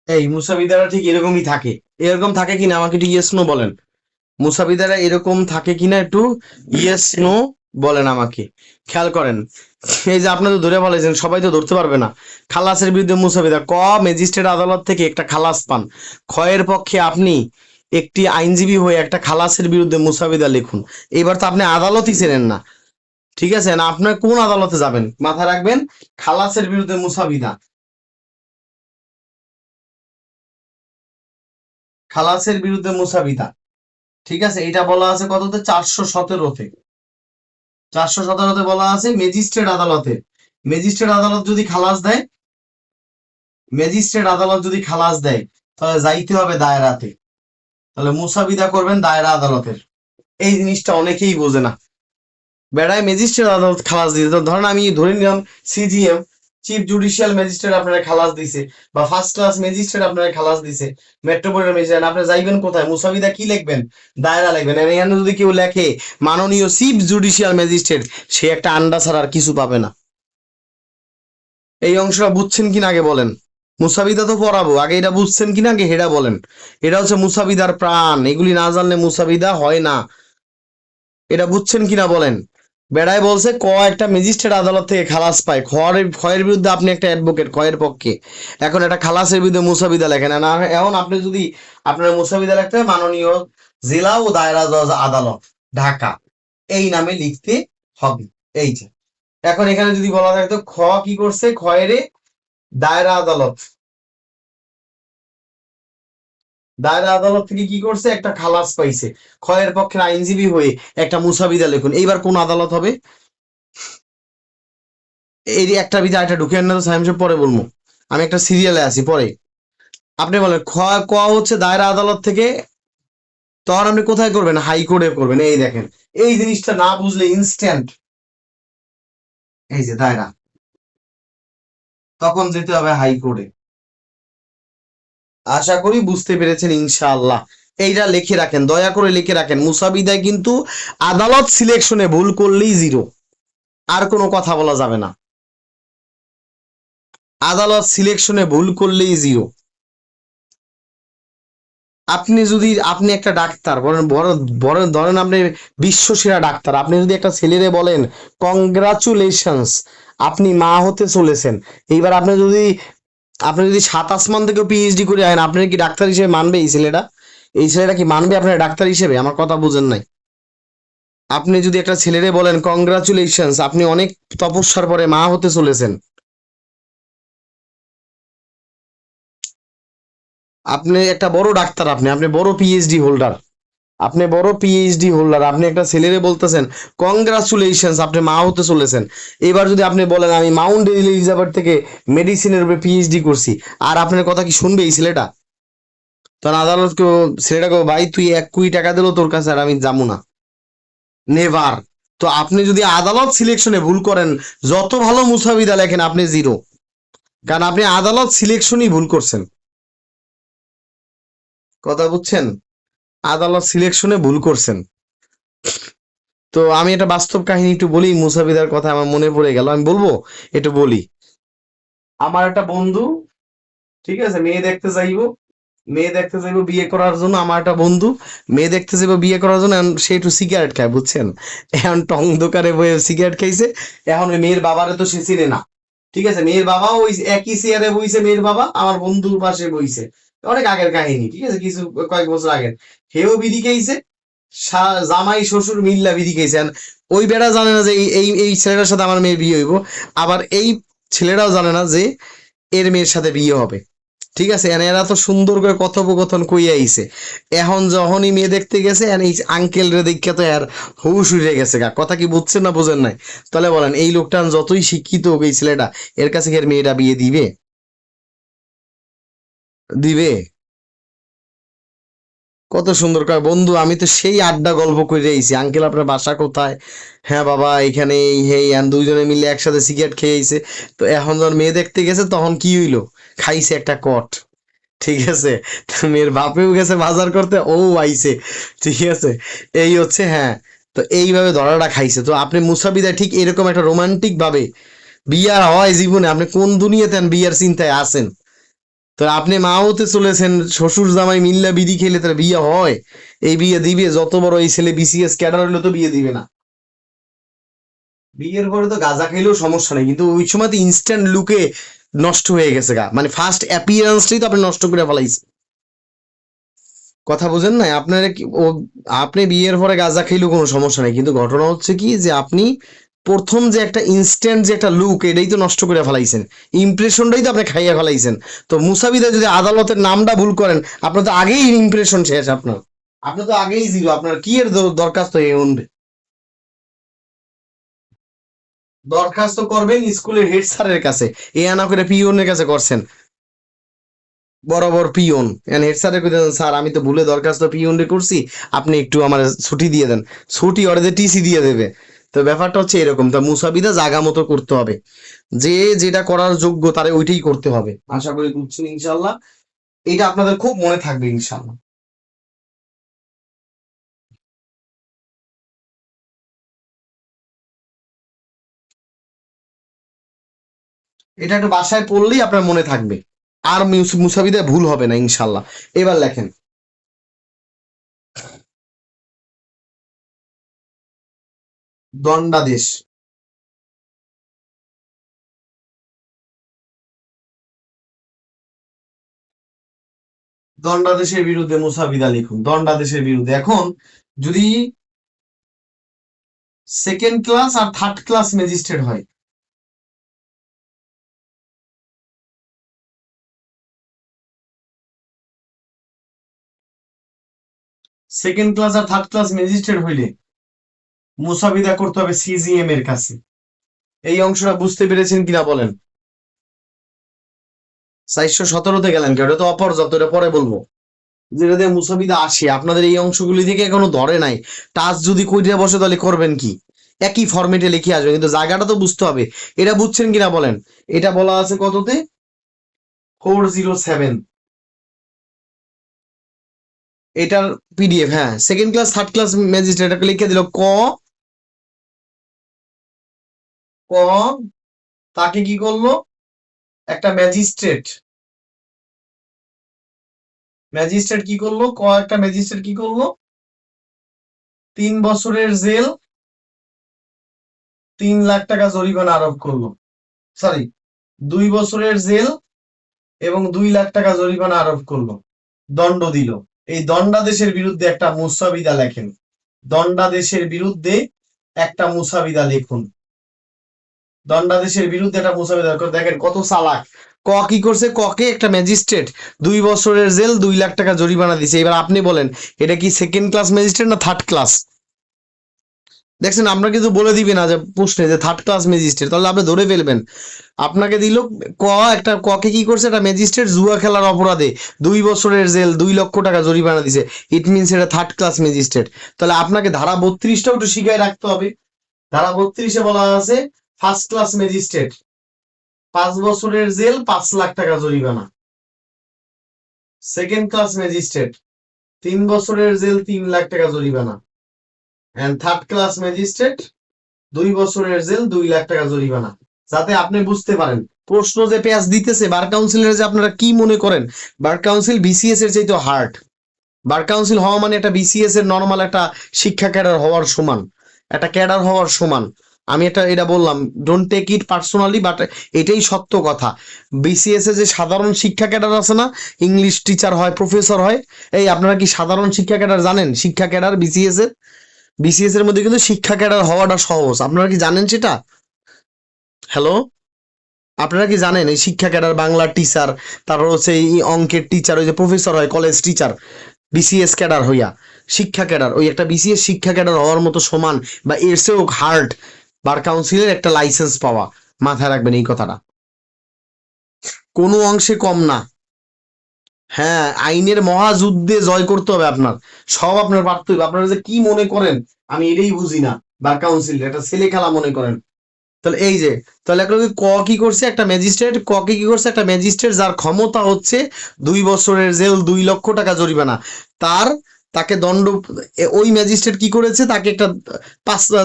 এই মুসাবিদারা ঠিক এরকমই থাকে, এরকম থাকে কিনা আমাকে একটু ইয়েস নো বলেন। মুসাবিদারা এরকম থাকে কিনা একটু ইয়েস নো বলেন আমাকে। খেয়াল করেন, এই যে আপনি তো ধরে বলেছেন, সবাই তো ধরতে পারবে না। খালাসের বিরুদ্ধে মুসাবিদা, ক ম্যাজিস্ট্রেট আদালত থেকে একটা খালাস পান, ক্ষয়ের পক্ষে আপনি একটি আইনজীবী হয়ে একটা খালাসের বিরুদ্ধে মুসাবিদা লিখুন। এবার তো আপনি আদালতই চেনেন না, ঠিক আছে, না আপনার কোন আদালতে যাবেন মাথায় রাখবেন, খালাসের বিরুদ্ধে মুসাবিদা, খালাসের বিরুদ্ধে মুসাবিদা। ঠিক আছে, এটা বলা আছে কততে? 417-তে। 417-তে বলা আছে ম্যাজিস্ট্রেট আদালতে, ম্যাজিস্ট্রেট আদালত যদি খালাস দেয়, ম্যাজিস্ট্রেট আদালত যদি খালাস দেয় তাহলে যাইতে হবে দায়রাতে, তাহলে মুসাবিদা করবেন দায়রা আদালতের। এই জিনিসটা অনেকেই বোঝে না। বেড়ায় ম্যাজিস্ট্রেট আদালত খালাস দিতে, তো ধরেন আমি ধরে নিলাম সিজিএম, চিফ জুডিশিয়াল ম্যাজিস্ট্রেট আপনারা খালাস দিছে, বা ফার্স্ট ক্লাস ম্যাজিস্ট্রেট আপনারা খালাস দিছে, মেট্রোপলিটন ম্যাজিস্ট্রেট, আপনি যাইবেন কোথায়? মুসাবিদা কি লিখবেন? দায়রা লিখবেন। আর এখানে যদি কেউ লেখে মাননীয় চিফ জুডিশিয়াল ম্যাজিস্ট্রেট, সে একটা আন্ডা ছাড়া আর কিছু পাবে না। এই অংশটা বুঝছেন কিনা আগে বলেন। মুসাবিদা তো পড়াবো, আগে এটা বুঝছেন কিনা আগে হেডা বলেন। এটা হচ্ছে মুসাবিদার প্রাণ, এগুলি না জানলে মুসাবিদা হয় না। এটা বুঝছেন কিনা বলেন। বেড়ায় বলছে ক একটা ম্যাজিস্ট্রেট আদালত থেকে খালাস পায়, খয়ের বিরুদ্ধে আপনি একটা অ্যাডভোকেট খয়ের পক্ষে, এখন একটা খালাসের বিরুদ্ধে মুসাবিদা লেখেন না। এখন আপনি যদি আপনার মুসাবিদা লিখতে হয় মাননীয় জেলা ও দায়রা জজ আদালত ঢাকা, এই নামে লিখতে হবে। এই যে এখন এখানে যদি বলা থাকে তো খ কি করছে, খয়েরে দায়রা আদালত, দায়রা আদালত থেকে কি করছে, একটা খালাস পাইছে, খয়ের পক্ষের আইনজীবী হয়ে একটা মুসাবিদা লিখুন। এইবার কোন আদালত হবে? এই যে একটা বিধা এটা ঢুকে না তো সাহেব পরে বলবো, আমি একটা সিরিয়ালে আছি পরে। আপনি বলেন খ, ক হচ্ছে দায়রা আদালত থেকে, তখন আপনি কোথায় করবেন? হাইকোর্টে করবেন। এই দেখেন, এই জিনিসটা না বুঝলে ইনস্ট্যান্ট, এই যে দায়রা, তখন যেতে হবে হাইকোর্টে। আশা করি বুঝতে পেরেছেন ইনশাআল্লাহ। এইটা লিখে রাখেন, দয়া করে লিখে রাখেন। মুসাবিদায় কিন্তু আদালত সিলেকশনে ভুল করলেই জিরো, আর কোনো কথা বলা যাবে না। আদালত সিলেকশনে ভুল করলেই জিরো। আপনি যদি, আপনি একটা ডাক্তার বলেন, বড় বড় ধরেন আপনি বিশ্ব সেরা ডাক্তার, আপনি যদি একটা ছেলেরে বলেন কংগ্রাচুলেশনস, আপনি মা হতে চলেছেন, এইবার আপনি যদি 7 আসমান থেকেও পিএইচডি করে আয়েন, আপনি কি ডাক্তার হিসেবে মানবে এই ছেলেটা? এই ছেলেটা কি মানবে আপনার ডাক্তার হিসেবে? আমার কথা বুঝেন নাই। আপনি যদি একটা ছেলেরে বলেন কংগ্রাচুলেশনস, আপনি অনেক তপস্যার পরে মা হতে চলেছেন, আপনি একটা বড় ডাক্তার, আপনি আপনি বড় পিএইচডি হোল্ডার, আপনি বড় পিএইচডি হোল্ডার, আপনি একটা ছেলেরে বলতেছেন কংগ্রাচুলেশনস, আপনি মা হতে চলেছেন। এবার যদি আপনি বলেন আমি মাউন্ট এলিজাবেথ থেকে মেডিসিনের উপরে পিএইচডি করছি, আর আপনার কথা কি শুনবে এই ছেলেটা? তখন আদালত কেউ ছেলেটাকে, ভাই তুই 1 কোটি টাকা দিলেও তোর কাছে আর আমি যাবো না, নেভার। তো আপনি যদি আদালত সিলেকশনে ভুল করেন, যত ভালো মুসাবিদা লেখেন আপনি জিরো, কারণ আপনি আদালত সিলেকশনই ভুল করছেন। কথা বুঝছেন? আদালত সিলেকশনে ভুল করছেন। তো আমি একটা বাস্তব কাহিনী একটু বলি, মুসাবিদার কথা আমার মনে পড়ে গেল, আমি বলবো, একটু বলি। আমার একটা বন্ধু, ঠিক আছে, মেয়ে দেখতে যাইবো বিয়ে করার জন্য। আমার একটা বন্ধু মেয়ে দেখতে যাইবো বিয়ে করার জন্য, এখন সে একটু সিগারেট খায়, বুঝছেন? এখন টং দোকানে বসে সিগারেট খাইছে। এখন ওই মেয়ের বাবারে তো সে চিনে না, ঠিক আছে, মেয়ের বাবা ওই একই চেয়ারে বইছে, মেয়ের বাবা আমার বন্ধুর পাশে বইছে। অনেক আগের কাহিনী, ঠিক আছে, কিছু কয়েক বছর আগের। হেও বিড়ি খাইছে, জামাই শ্বশুর মিল্লা বিধি খেয়েছেন। ওই বেড়া জানে না যে এই এই এই ছেলেটার সাথে আমার মেয়ের বিয়ে হইব, আবার এই ছেলেটাও জানে না যে এর মেয়ের সাথে বিয়ে হবে। ঠিক আছে, এরা তো সুন্দর করে কথোপকথন কইয়া আইছে। এখন যখনই মেয়ে দেখতে গেছে, এই আঙ্কেল রে দেখে তো আর হুশ উঠে গেছে গা। কথা কি বুঝছেন না বোঝেন নাই? তাহলে বলেন এই লোকটা যতই শিক্ষিত হোক, এই ছেলেটা এর কাছে কি এর মেয়েটা বিয়ে দিবে? দিবে? কত সুন্দর কয়, বন্ধু আমি তো সেই আড্ডা গল্প করে আইছি, আঙ্কেল আপনার বাসা কোথায়? হ্যাঁ বাবা এখানে, এই হেই, আর দুইজনে মিলে একসাথে সিগারেট খেয়েছে। তো এখন যখন মেয়ে দেখতে গেছে তখন কি হইলো? খাইছে একটা কট। ঠিক আছে, তো মেয়ের বাপেও গেছে বাজার করতে, ও আইছে। ঠিক আছে, এই হচ্ছে, হ্যাঁ। তো এইভাবে ধরাটা খাইছে। তো আপনি মুসাবিদা ঠিক এরকম একটা রোমান্টিক ভাবে বিয়ার হয় জীবনে, আপনি কোন দুনিয়াতে বিয়ার চিন্তায় আছেন? তো আপনি মা হতে চলেছেন, শ্বশুর জামাই মিল্লা বিড়ি খেলে তার বিয়ে হয়? এই বিয়ে দিবে? যত বড় এই ছেলে বিসিএস ক্যাডার হইলো তো বিয়ে দিবে না। বিয়ের পরে তো গাঁজা খেলেও সমস্যা নেই, কিন্তু ওই সময় তো ইনস্ট্যান্ট লুকে নষ্ট হয়ে গেছে গা, মানে ফার্স্ট অ্যাপিয়ারেন্সটাই তো আপনি নষ্ট করে ফেলাইছেন। কথা বুঝেন না আপনারা কি ও, আপনি বিয়ের পরে গাঁজা খেলেও কোনো সমস্যা নেই, কিন্তু ঘটনা হচ্ছে কি যে আপনি প্রথম যে একটা ইনস্ট্যান্ট যে একটা লুক, এটাই তো নষ্ট করে ফেলাইছেন, ইমপ্রেশনটাই তো আপনি খাইয়া ফেলাইছেন। তো মুসাবিদা যদি আদালতের নামটা ভুল করেন, আপনার তো আগেই ইমপ্রেশন শেষ, আপনার তো আগেই জিরো, আপনার কি এর দরখাস্ত দরখাস্ত করবেন স্কুলের হেড স্যারের কাছে, এ আনা করে পিওনের কাছে করছেন, বরাবর পিওন এন্ড হেড স্যারের কইতেন, স্যার আমি তো ভুলে দরখাস্ত পিওনে করছি, আপনি একটু আমার ছুটি দিয়ে দেন, ছুটি ওরা যে টিসি দিয়ে দেবে। তো ব্যাপারটা হচ্ছে এরকম, তা মুসাবিদা জাগা মতো করতে হবে, যে যেটা করার যোগ্য তারে ওইটাই করতে হবে। আশা করি বুঝছেন ইনশাল্লাহ, এটা আপনাদের খুব মনে থাকবে ইনশাল্লাহ। এটা একটু বাসায় পড়লেই আপনার মনে থাকবে, আর মুসাবিদায় ভুল হবে না ইনশাল্লাহ। এবার লেখেন, দণ্ডাদেশ। দণ্ডাদেশের বিরুদ্ধে মুসাবিদা লিখুন, দণ্ডাদেশের বিরুদ্ধে। এখন যদি সেকেন্ড ক্লাস আর থার্ড ক্লাস ম্যাজিস্ট্রেট হয়, সেকেন্ড ক্লাস আর থার্ড ক্লাস ম্যাজিস্ট্রেট হইলে মুসাবিদা করতে হবে সিজিএম এর কাছে। এই অংশটা বুঝতে পেরেছেন কিনা বলেন? 417তে গেলেন কি? ওটা তো অপর্যাপ্ত, এটা পরে বলবো। যেটা দিয়ে মুসাবিদা আসে, আপনাদের এই অংশগুলি থেকে এখনো ধরে নাই। টাচ যদি কইরা বসে তাহলে করবেন কি? একই ফরম্যাটে লিখে আসবে, কিন্তু জায়গাটা তো বুঝতে হবে। এটা বুঝছেন কিনা বলেন? এটা বলা আছে কততে? 407। এটার পিডিএফ, হ্যাঁ, second class third class magistrate, এটাকে লিখে দিল ক। ক তাকে কি করলো? একটা ম্যাজিস্ট্রেট, ম্যাজিস্ট্রেট কি করলো? একটা ম্যাজিস্ট্রেট কি করলো? 3 বছরের জেল, 3 লাখ টাকা জরিমানা আরোপ করলো। সরি, 2 বছরের জেল এবং 2 লাখ টাকা জরিমানা আরোপ করলো, দণ্ড দিল। এই দণ্ডাদেশের বিরুদ্ধে একটা মুসাবিদা লেখেন, দণ্ডাদেশের বিরুদ্ধে একটা মুসাবিদা লিখুন, দণ্ডাদেশের বিরুদ্ধে একটা মুসাবিদা। দেখেন কত চালাক। ক কি করছে? ককে একটা ম্যাজিস্ট্রেট 2 বছরের জেল, 2 লাখ টাকা জরিমানা দিছে। এবার আপনি বলেন, এটা কি সেকেন্ড ক্লাস ম্যাজিস্ট্রেট না থার্ড ক্লাস? দেখছেন, আমরা কিন্তু বলে দিবি না যে প্রশ্নে যে থার্ড ক্লাস ম্যাজিস্ট্রেট, তাহলে আপনি ধরে ফেলবেন। আপনাকে দিল ক, একটা ককে কি করছে? একটা ম্যাজিস্ট্রেট জুয়া খেলার অপরাধে 2 বছরের জেল, 2 লক্ষ টাকা জরিমানা দিছে, ইট মিনস এটা থার্ড ক্লাস ম্যাজিস্ট্রেট। তাহলে আপনাকে ধারা 32টাও একটু শিখায় রাখতে হবে। ধারা 32-এ বলা আছে ফার্স্ট ক্লাস ম্যাজিস্ট্রেট 5 বছরের জেল, 5 লাখ টাকা জরিমানা। সেকেন্ড ক্লাস ম্যাজিস্ট্রেট 3 বছরের জেল, 3 লাখ টাকা জরিমানা। এন্ড থার্ড ক্লাস ম্যাজিস্ট্রেট 2 বছরের জেল, 2 লাখ টাকা জরিমানা। যাতে আপনি বুঝতে পারেন প্রশ্ন যে পেঁয়াজ দিতেছে বার কাউন্সিলের, যে আপনারা কি মনে করেন বার কাউন্সিল বিসিএস এর চাইতে হার্ড? বার কাউন্সিল হওয়া মানে একটা বিসিএস এর নর্মাল একটা শিক্ষা ক্যাডার হওয়ার সমান, একটা ক্যাডার হওয়ার সমান। আমি এটা বললাম, don't take it personally, but এটাই সত্য কথা। বিসিএস এ যে সাধারণ শিক্ষা ক্যাডার আছে না, ইংলিশ টিচার হয়, প্রফেসর হয়, এই আপনারা কি সাধারণ শিক্ষা ক্যাডার জানেন? শিক্ষা ক্যাডার বিসিএস এর মধ্যে কিন্তু শিক্ষা ক্যাডার হওয়াটা সহজ, আপনারা কি জানেন সেটা? হ্যালো, আপনারা কি জানেন এই শিক্ষা ক্যাডার, বাংলার টিচার, তারপর হচ্ছে এই অঙ্কের টিচার, ওই যে প্রফেসর হয়, কলেজ টিচার, বিসিএস ক্যাডার হইয়া শিক্ষা ক্যাডার, ওই একটা বিসিএস শিক্ষা ক্যাডার হওয়ার মতো সমান বা এর চেয়েও হার্ড বার কাউন্সিলের একটা লাইসেন্স পাওয়া। মাথায় রাখবেন এই কথাটা, কোনো অংশে কম না। হ্যাঁ, আইনের মহাযুদ্ধে জয় করতে হবে আপনার, সব আপনার পারতে হবে। আপনারা যে কি মনে করেন আমি এটাই বুঝি না, বার কাউন্সিল একটা ছেলে খেলা মনে করেন। তাহলে এই যে, তাহলে একটা ক কি করছে? একটা ম্যাজিস্ট্রেট ককে কি করছে? একটা ম্যাজিস্ট্রেট যার ক্ষমতা হচ্ছে 2 বছরের জেল, 2 লক্ষ টাকা জরিমানা, তার তাকে দণ্ড, ওই ম্যাজিস্ট্রেট কি করেছে? তাকে একটা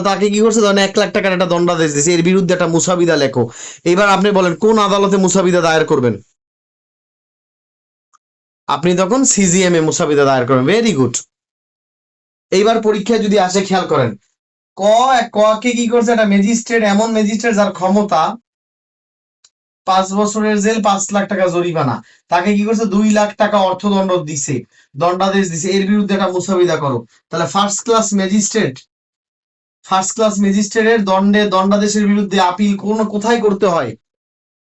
তাকে কি করছে? ধরেন 1 লাখ টাকার একটা দণ্ডাদেশ দিয়েছে, এর বিরুদ্ধে একটা মুসাবিদা লেখো। এবার আপনি বলেন কোন আদালতে মুসাবিদা দায়ের করবেন? আপনি তখন সিজিএম এ মুসাবিদা দায়ের করবেন। Very good. এইবার পরীক্ষায় যদি আসে, খেয়াল করেন, ক কে কি করছে? একটা ম্যাজিস্ট্রেট, এমন ম্যাজিস্ট্রেট যার ক্ষমতা 5 বছরের জেল, 5 লাখ টাকা জরিমানা, তাকে কি করছে? 2 লাখ টাকা অর্থদণ্ড দিছে, দণ্ডাদেশ দিছে, এর বিরুদ্ধে একটা মুসাবিদা করো। তাহলে first class magistrate first class ম্যাজিস্ট্রেটের দণ্ডাদেশের বিরুদ্ধে আপিল কোথায় করতে হয়?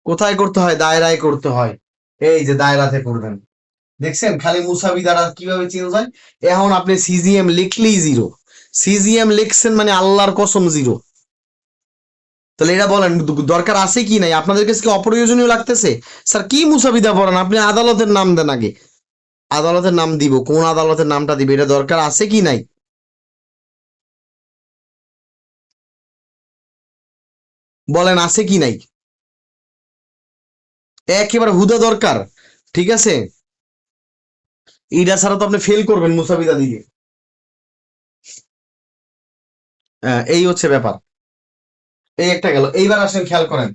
কোথায় করতে হয়? দায়রায় করতে হয়। এই যে দায়রাতে করবেন। দেখছেন খালি মুসাবি দ্বারা কিভাবে চেঞ্জ হয়। এখন আপনি সিজিএম লিখলেই জিরো, সিজিএম লিখছেন মানে আল্লাহর কসম জিরো। তাহলে এটা বলেন দরকার আছে কি নাই? আপনাদের কাছে কি অপ্রয়োজনীয় লাগতেছে? স্যার কি মুসাবিদা পড়ান? আপনি আদালতের নাম দেন আগে। আদালতের নাম দিব, কোন আদালতের নামটা দিবে, এটা দরকার আছে কি নাই? বলেন আছে কি নাই? একেবারে হুদা দরকার। ঠিক আছে, এইটা ছাড়া তো আপনি ফেল করবেন মুসাবিদা দিকে। এই হচ্ছে ব্যাপার। এই একটা গেল। এইবার আসেন খেয়াল করেন,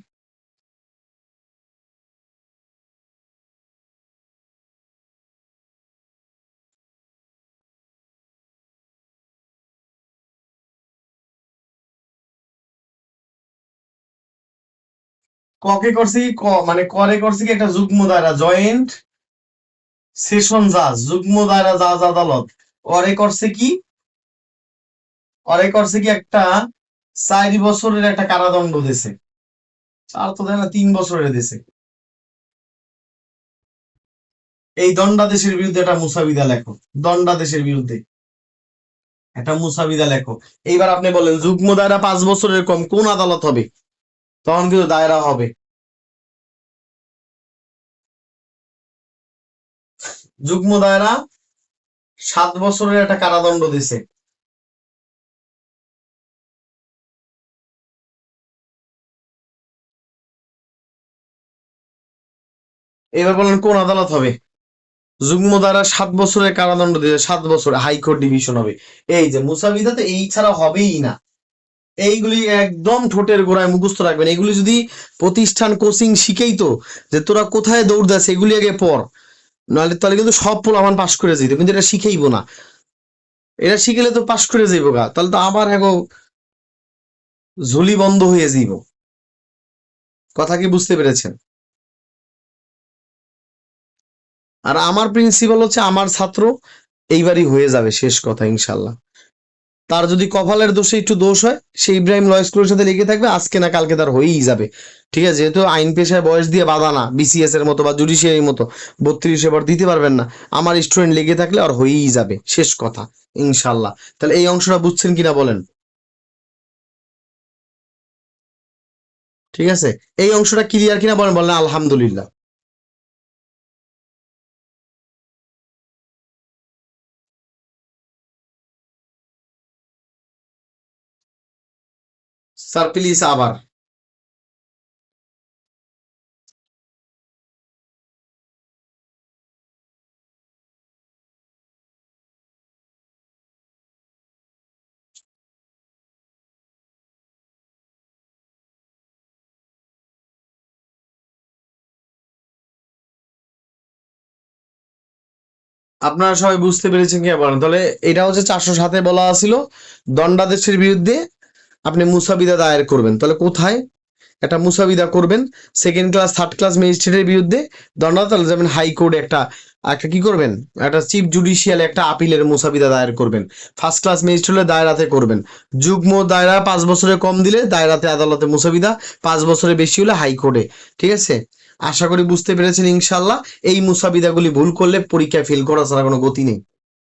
ককে করছি মানে করে করছি কি একটা যুগ্ম দায়রা, জয়েন্ট সেশন জাজ, যুগ্ম দায়রা জাজ আদালত। করে করছে কি, একটা 4 বছরের একটা কারাদণ্ড দিছে। 4 তো দেয় না, 3 বছরের দিছে। এই দণ্ডাদেশের বিরুদ্ধে একটা মুসাবিদা লেখো, দণ্ডাদেশের বিরুদ্ধে একটা মুসাবিদা লেখো। এইবার আপনি বলেন যুগ্ম দায়রা 5 বছরের কম কোন আদালত হবে? তখন কিন্তু দায়রা হবে। যুগ্ম দায়রা 7 বছরের একটা কারাদণ্ড দিছে। এবার বলেন কোন আদালত হবে? যুগ্ম দ্বারা 7 বছরের কারাদণ্ড দিয়েছে, 7 বছর, হাইকোর্ট ডিভিশন হবে। এই যে মুসাবিদাতে এই ছাড়া হবেই না। এইগুলি একদম ঠোঁটের গোড়ায় মুখস্থ রাখবেন। এগুলি যদি প্রতিষ্ঠান কোচিং শিখেই তো যে তোরা কোথায় দৌড় দাস এগুলি আগে পড়, নাহলে তাহলে কিন্তু সব পোলাপান পাশ করে যেত, কিন্তু এটা শিখেইব না। এটা শিখেলে তো পাশ করে যাইব গা, তাহলে তো আবার এখন ঝুলি বন্ধ হয়ে যাইব। কথা কি বুঝতে পেরেছেন? আর আমার প্রিন্সিপাল হচ্ছে আমার ছাত্র, এইবারই হয়ে যাবে, শেষ কথা ইনশাল্লাহ। তার যদি কপালের দোষে একটু দোষ হয়, সে ইব্রাহিম ল স্কুলের সাথে লেগে থাকবে, আজকে না কালকে তার হয়েই যাবে। ঠিক আছে, যেহেতু আইন পেশায় বয়স দিয়ে বাধা না, বিসিএস এর মতো বা জুডিশিয়ারির মতো 32 এবার দিতে পারবেন না। আমার স্টুডেন্ট লেগে থাকলে আর হয়েই যাবে, শেষ কথা ইনশাল্লাহ। তাহলে এই অংশটা বুঝছেন কিনা বলেন? ঠিক আছে, এই অংশটা ক্লিয়ার কিনা বলেন, বলেন আলহামদুলিল্লাহ। স্যার প্লিজ আবার। আপনারা সবাই বুঝতে পেরেছেন কি বলেন? তাহলে এটা হচ্ছে 407-এ বলা ছিল দণ্ডাদেশের বিরুদ্ধে আপনি মুসাবিদা দায়ের করবেন। তাহলে কোথায় একটা মুসাবিদা করবেন? সেকেন্ড ক্লাস থার্ড ক্লাস ম্যাজিস্ট্রেটের বিরুদ্ধে দণ্ডাদেশ, তাহলে যাবেন হাইকোর্টে একটা একটা কি করবেন, একটা চিফ জুডিশিয়াল একটা আপিলের মুসাবিদা দায়ের করবেন। ফার্স্ট ক্লাস ম্যাজিস্ট্রেটের দায়রাতে করবেন। যুগ্ম দায়রা 5 বছরের কম দিলে দায়রাতে আদালতে মুসাবিদা, 5 বছরের বেশি হলে হাইকোর্টে। ঠিক আছে, আশা করি বুঝতে পেরেছেন ইনশাল্লাহ। এই মুসাবিদাগুলি ভুল করলে পরীক্ষায় ফেল করা ছাড়া কোনো গতি নেই,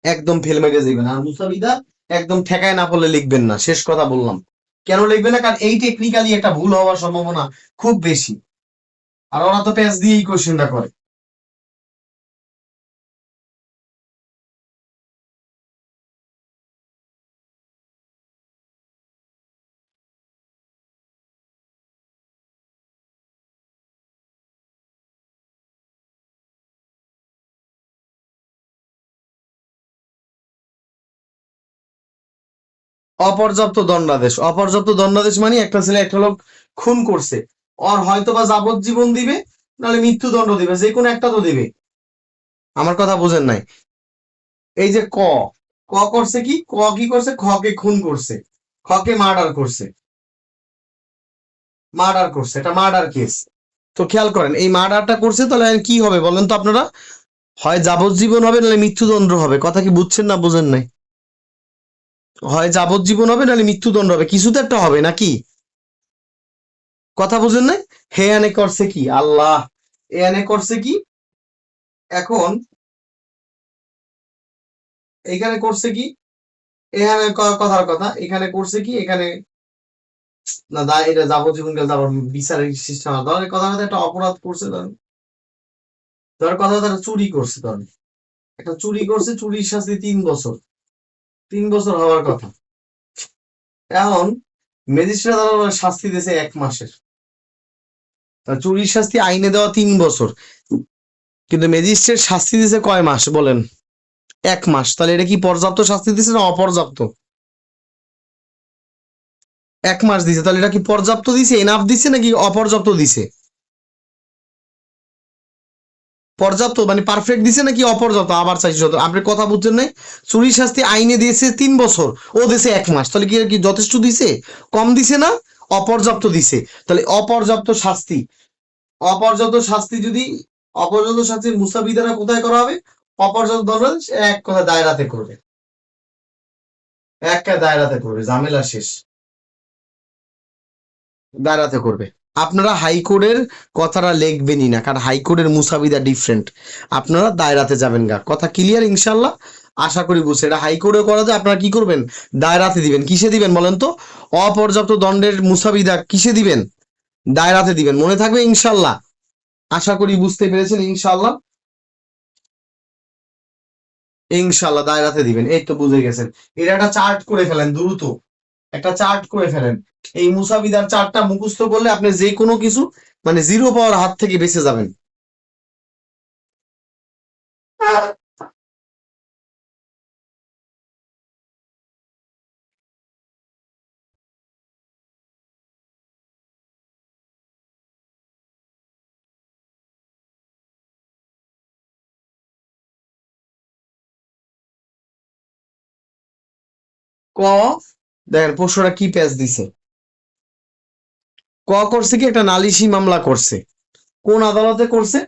একদম ফেল মেরে যাবেন। আর মুসাবিদা একদম ঠেকায় না পড়লে লিখবেন না, শেষ কথা বললাম। কেন লিখবে না? কারণ এই টেকনিক্যালি একটা ভুল হওয়ার সম্ভাবনা খুব বেশি, আর ওরা তো প্যাচ দিয়েই কোশ্চেনটা করে। অপর্যাপ্ত দণ্ডাদেশ, অপর্যাপ্ত দণ্ডাদেশ মানে একটা ছেলে একটা লোক খুন করছে, ওর হয়তো বা যাবজ্জীবন দিবে, নাহলে মৃত্যুদণ্ড দিবে, যে কোনো একটা তো দিবে। আমার কথা বুঝেন নাই? এই যে ক, ক করছে কি, ক কি করছে, খকে খুন করছে, খকে মার্ডার করছে, মার্ডার করছে, এটা মার্ডার কেস। তো খেয়াল করেন এই মার্ডারটা করছে, তাহলে কি হবে বলেন তো আপনারা? হয় যাবজ্জীবন হবে, নাহলে মৃত্যুদণ্ড হবে। কথা কি বুঝছেন না বুঝেন নাই? হয় যাবজ্জীবন হবে নাহলে মৃত্যুদণ্ড হবে, কিছু তো একটা হবে নাকি? কথা বুঝেন নাই? হে এনে করছে কি আল্লাহ, এনে করছে কি এখন এখানে করছে কি, এখানে কথার কথা এখানে করছে কি, এখানে না দা এটা যাবজ্জীবন গেল, তারপর বিচারের সিস্টেম ধরেন কথা কথা একটা অপরাধ করছে, ধরেন ধর কথা কথা একটা চুরি করছে, ধরেন একটা চুরি করছে, চুরির শাস্তি 3 বছর, 3 বছর হওয়ার কথা। এখন ম্যাজিস্ট্রেট আদালত শাস্তি দিয়েছে 1 মাসের, তা চুরির শাস্তি আইনে দেওয়া 3 বছর, কিন্তু ম্যাজিস্ট্রেট শাস্তি দিয়েছে কয় মাস বলেন? 1 মাস। তাহলে এটা কি পর্যাপ্ত শাস্তি দিছে না অপর্যাপ্ত? 1 মাস দিছে, তাহলে এটা কি পর্যাপ্ত দিছে, এনাফ দিছে নাকি অপর্যাপ্ত দিছে? পর্যাপ্ত মানে পারফেক্ট দিছে নাকি অপর্যাপ্ত? আবার চাইছি, আপনি কথা বুঝছেন নাই। চুরির শাস্তি আইনে দিয়েছে 3 বছর, ও দিছে 1 মাস, তাহলে কি কি যথেষ্ট দিছে? কম দিছে না অপর্যাপ্ত দিছে? তাহলে অপর্যাপ্ত শাস্তি, অপর্যাপ্ত শাস্তি যদি, অপর্যাপ্ত শাস্তির মুস্তাবিদারা কোথায় করা হবে? অপর্যাপ্ত দণ্ড এক কথা দায়রাতে করবে, এক দায়রাতে করবে, ঝামেলা শেষ, দায়রাতে করবে। আপনারা হাইকোর্টের কথাটা লিখবেনই না, কারণ হাইকোর্টের মুসাবিদা ডিফারেন্ট। আপনারা দায়রাতে যাবেন গা, কথা ক্লিয়ার ইনশাল্লাহ? আশা করি বুঝছে। এটা হাইকোর্টে করা যায়, আপনারা কি করবেন? দায়রাতে দিবেন। কিসে দিবেন বলেন তো? অপর্যাপ্ত দণ্ডের মুসাবিদা কিসে দিবেন? দায়রাতে দিবেন, মনে থাকবে ইনশাল্লাহ? আশা করি বুঝতে পেরেছেন ইনশাল্লাহ। ইনশাল্লাহ দায়রাতে দিবেন, এই তো বুঝে গেছেন। এটা একটা চার্ট করে ফেলেন দ্রুত, একটা চার্ট করে ফেলেন। এই মুসাবিদার চার্টটা মুখস্থ করলে আপনি যে কোনো কিছু মানে জিরো পাওয়ার হাত থেকে বেঁচে যাবেন। ক, দেখেন প্রশ্নটা কি প্যাচ দিছে। ক করছে কি, একটা নালিশি মামলা করছে। কোন আদালতে করছে?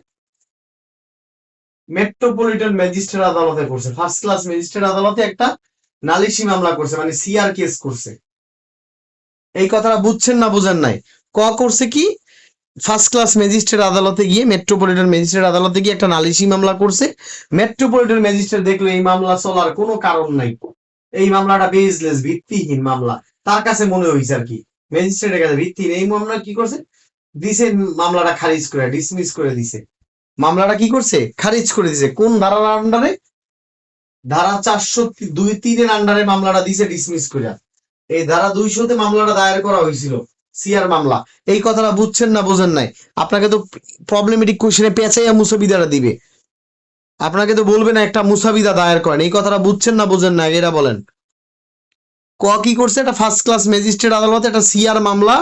মেট্রোপলিটন ম্যাজিস্ট্রেট আদালতে করছে, ফার্স্ট ক্লাস ম্যাজিস্ট্রেট আদালতে একটা নালিশি মামলা করছে, মানে সিআর কেস করছে। এই কথাটা বুঝছেন না বুঝেন নাই? ক করছে কি, ফার্স্ট ক্লাস ম্যাজিস্ট্রেট আদালতে গিয়ে, মেট্রোপলিটন ম্যাজিস্ট্রেট আদালতে গিয়ে একটা নালিশি মামলা করছে। মেট্রোপলিটন ম্যাজিস্ট্রেট দেখলো এই মামলা চলার কোনো কারণ নাই, এই মামলাটা বেসলেস, ভিত্তিহীন মামলা, তার কাছে মনে হয়েছে আর কি, ম্যাজিস্ট্রেটের কাছে ভিত্তিহীন এই মামলা, কি করছে, দিছে মামলাটা খারিজ করে, ডিসমিস করে দিছে। মামলাটা কি করছে, খারিজ করে দিছে। কোন ধারার আন্ডারে? ধারা 402(3) আন্ডারে মামলাটা দিছে ডিসমিস করে। এই ধারা 200-তে মামলাটা দায়ের করা হয়েছিল, সিআর মামলা। এই কথাটা বুঝছেন না বুঝেন নাই? আপনাকে তো প্রবলেমেটিক কোশ্চেনে পেঁচাইয়া মুসাবিদাটা দিবে, আপনাকে তো বলবে না একটা মুসাবিদা দায়ের করেন। এই কথাটা বুঝছেন না বুঝেন না, এরা বলেন। ক কি করছে, একটা ফার্স্ট ক্লাস ম্যাজিস্ট্রেট আদালতে একটা সিআর মামলা।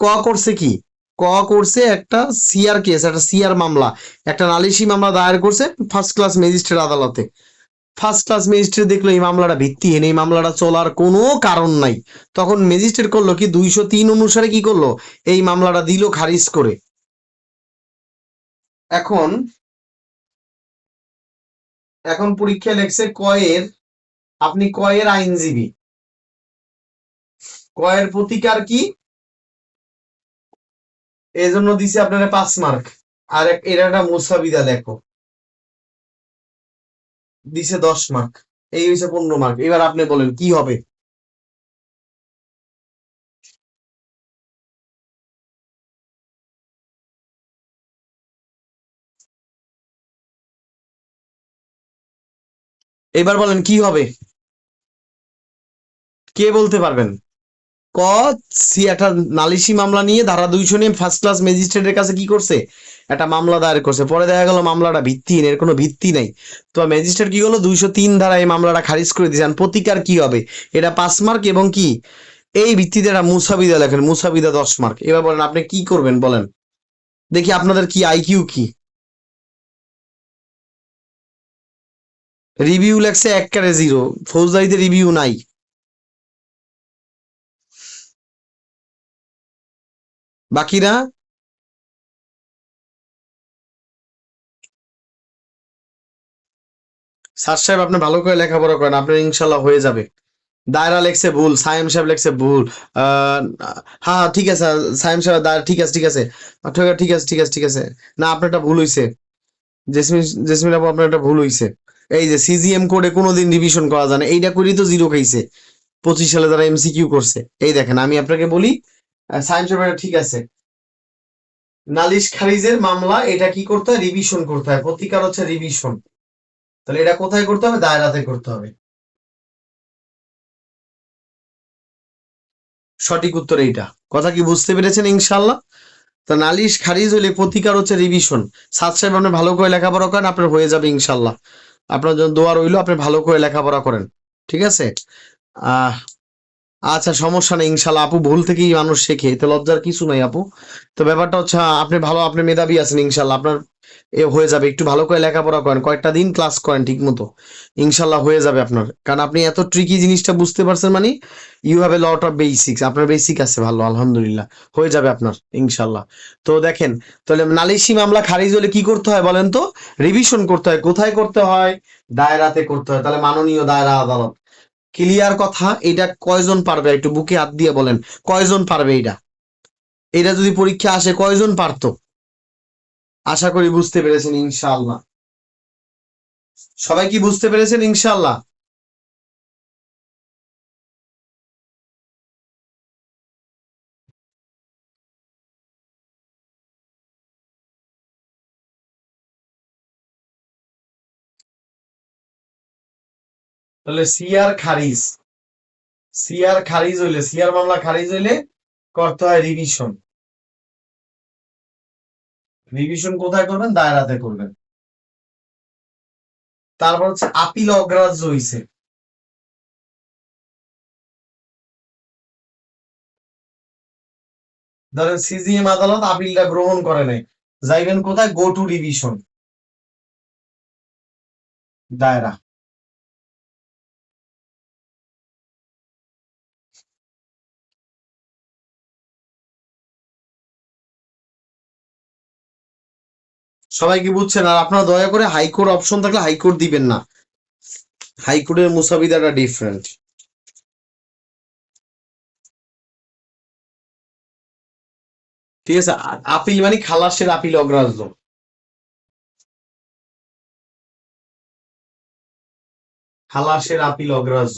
ক করছে কি, ক করছে একটা সিআর কেস, একটা সিআর মামলা, একটা নালিশি মামলা দায়ের করছে ফার্স্ট ক্লাস ম্যাজিস্ট্রেট আদালতে। ফার্স্ট ক্লাস ম্যাজিস্ট্রেট দেখলো এই মামলাটা ভিত্তিহীন, এই মামলাটা চলার কোনো কারণ নাই। তখন ম্যাজিস্ট্রেট করলো কি, 203 অনুসারে কি করলো, এই মামলাটা দিল খারিজ করে। এখন এখন পরীক্ষা লেখছে কয়ের, আপনি কয়ের আইনজীবী, কয়ের প্রতিকার কি, এই জন্য দিছে আপনারা 5 মার্ক। আর এর একটা মুসাবিদা লেখো, দিছে 10 মার্ক, এই হয়েছে 15 মার্ক। এবার আপনি বলেন কি হবে? এবার বলেন কি হবে, কে বলতে পারবেন? ক, একটা নালিশি মামলা নিয়ে ধারা 200 নিয়ে ফার্স্ট ক্লাস ম্যাজিস্ট্রেটের কাছে কি করছে, একটা মামলা দায়ের করছে। পরে দেখা গেল মামলাটা ভিত্তিহীন, এর কোনো ভিত্তি নাই। তো ম্যাজিস্ট্রেট কি হলো, 203 ধারা এই মামলাটা খারিজ করে দিয়েছেন। প্রতিকার কি হবে? এটা 5 মার্ক, এবং কি এই ভিত্তিতে একটা মুসাবিদা লেখেন, মুসাবিদা 10 মার্ক। এবার বলেন আপনি কি করবেন বলেন, দেখি আপনাদের কি আইকিউ কি। রিভিউ লেখছে একবারে 0, ফৌজদারিতে রিভিউ নাই। বাকিরা স্যার সাহেব আপনি ভালো করে লেখাপড়া করেন, আপনার ইনশাল্লাহ হয়ে যাবে। দায়রা লেখছে ভুল, সায়েম সাহেব লেখছে ভুল। হ্যাঁ ঠিক আছে, সায়েম সাহেব দায়রা ঠিক আছে ঠিক আছে। ঠিক আছে ঠিক আছে ঠিক আছে। না আপনার একটা ভুল হইছে, জেসমিন জেসমিন আপু আপনার একটা ভুল হইছে। এই যে সিজিএম কোডে কোনোদিন রিভিশন করা যায় না, এইটা করেই তো জিরো খাইছে 25 সালে যারা এমসিকিউ করছে। এই দেখেন আমি আপনাকে বলি, সায়েম সাহেব এটা ঠিক আছে। নালিশ খারিজের মামলা এটা কি করতে হয়, রিভিশন করতে হয়, প্রতিকার হচ্ছে রিভিশন। তাহলে এটা কোথায় করতে হবে, দায়রাতে করতে হবে। সঠিক উত্তর এইটা। কথা কি বুঝতে পেরেছেন ইনশাল্লাহ? তা নালিশ খারিজ হইলে প্রতিকার হচ্ছে রিভিশন। সাদ সাহেব আপনি ভালো করে লেখাপড়া করেন, আপনার হয়ে যাবে ইনশাল্লাহ। আপনার জন্য দোয়া রইলো, আপনি ভালো করে লেখাপড়া করেন, ঠিক আছে? আহ আচ্ছা সমস্যা নেই ইনশাল্লাহ আপু, ভুল থেকেই মানুষ শেখে, এতে লজ্জার কিছু নাই আপু। তো ব্যাপারটা হচ্ছে আপনি ভালো, আপনি মেধাবী আছেন ইনশাল্লাহ, আপনার এ হয়ে যাবে। একটু ভালো করে লেখাপড়া করেন, কয়েকটা দিন ক্লাস করেন ঠিক মতো, ইনশাল্লাহ হয়ে যাবে আপনার। কারণ আপনি এত ট্রিকি জিনিসটা বুঝতে পারছেন, মানে you have a lot of basics, আপনার বেসিক আছে ভালো, আলহামদুলিল্লাহ হয়ে যাবে আপনার ইনশাল্লাহ। তো দেখেন, তাহলে নালিশি মামলা খারিজ হলে কি করতে হয় বলেন তো? রিভিশন করতে হয়। কোথায় করতে হয়? দায়রাতে করতে হয়। তাহলে মাননীয় দায়রা আদালত। ক্লিয়ার কথা? এটা কয়জন পারবে, একটু বুকে হাত দিয়ে বলেন, কয়জন পারবে এটা? এটা যদি পরীক্ষা আসে কয়জন পারতো? আশা করি বুঝতে পেরেছেন ইনশাআল্লাহ। সবাই কি বুঝতে পেরেছেন ইনশাআল্লাহ? তাহলে সিআর খারিজ, সিআর খারিজ হইলে, সিআর মামলা খারিজ হইলে করতে হয় রিভিশন। রিভিশন কোথায় করবেন? দায়রাতে করবেন। তারপর হচ্ছে আপিল অগ্রাহ্য হইছে। ধরেন সিজিএম আদালত আপিলটা গ্রহণ করে নাই, যাইবেন কোথায়? গো টু রিভিশন, দায়রা। সবাই কি বুঝছেন? আর আপনারা দয়া করে হাইকোর্ট অপশন থাকলে হাইকোর্ট দিবেন না, হাইকোর্টের মুসাবিদাটা ডিফারেন্ট। ঠিক আছে, আপিল মানে খালাসের আপিল অগ্রাহ্য। খালাসের আপিল অগ্রাহ্য,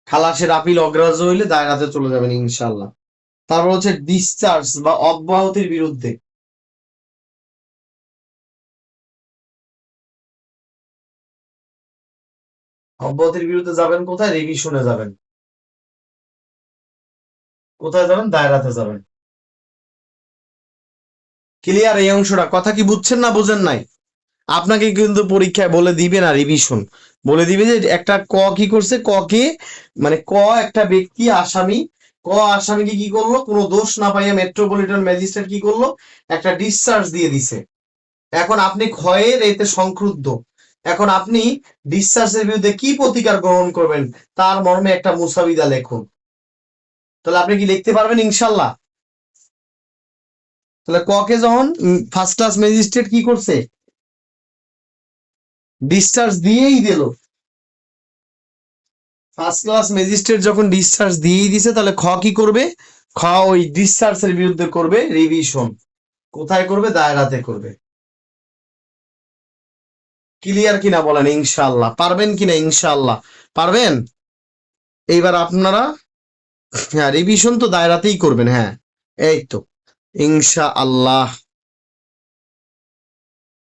খালাসের আপিল অগ্রাহ্য হইলে দায়রাতে চলে যাবেন ইনশাল্লাহ। তারপর হচ্ছে ডিসচার্জ বা অব্যাহতির বিরুদ্ধে। অব্যাহতির বিরুদ্ধে যাবেন কোথায়? রিভিশনে যাবেন। কোথায় যাবেন? দায়রাতে যাবেন। ক্লিয়ার এই অংশটা? কথা কি বুঝছেন না বুঝেন নাই? আপনাকে কিন্তু পরীক্ষায় বলে দিবে না রিভিশন, বলে দিবে যে একটা ক কি করছে, ক কে মানে ক একটা ব্যক্তি আসামি, ক আসামিকে কি করলো, কোনো দোষ না পাইয়া মেট্রোপলিটন ম্যাজিস্ট্রেট কি করলো, একটা ডিসচার্জ দিয়ে দিছে। এখন আপনি ক্ষয়ের এতে সংক্রুদ্ধ, এখন আপনি ডিসচার্জের বিরুদ্ধে কি প্রতিকার গ্রহণ করবেন, তার মর্মে একটা মুসাবিদা লেখুন। তাহলে আপনি কি লিখতে পারবেন ইনশাল্লাহ? তাহলে ককে যখন ফার্স্ট ক্লাস ম্যাজিস্ট্রেট কি করছে, ডিসচার্জ দিয়েই দিল, ফার্স্ট ক্লাস ম্যাজিস্ট্রেট যখন ডিসচার্জ দিয়েই দিছে, তাহলে খ কি করবে, খ ওই ডিসচার্জের বিরুদ্ধে করবে রিভিশন। কোথায় করবে? দায়রাতে করবে। ক্লিয়ার কিনা বলেন ইনশাআল্লাহ? পারবেন কিনা ইনশাআল্লাহ? পারবেন? এইবার আপনারা, হ্যাঁ রিভিশন তো দায়রাতেই করবেন, হ্যাঁ এই তো ইনশাআল্লাহ।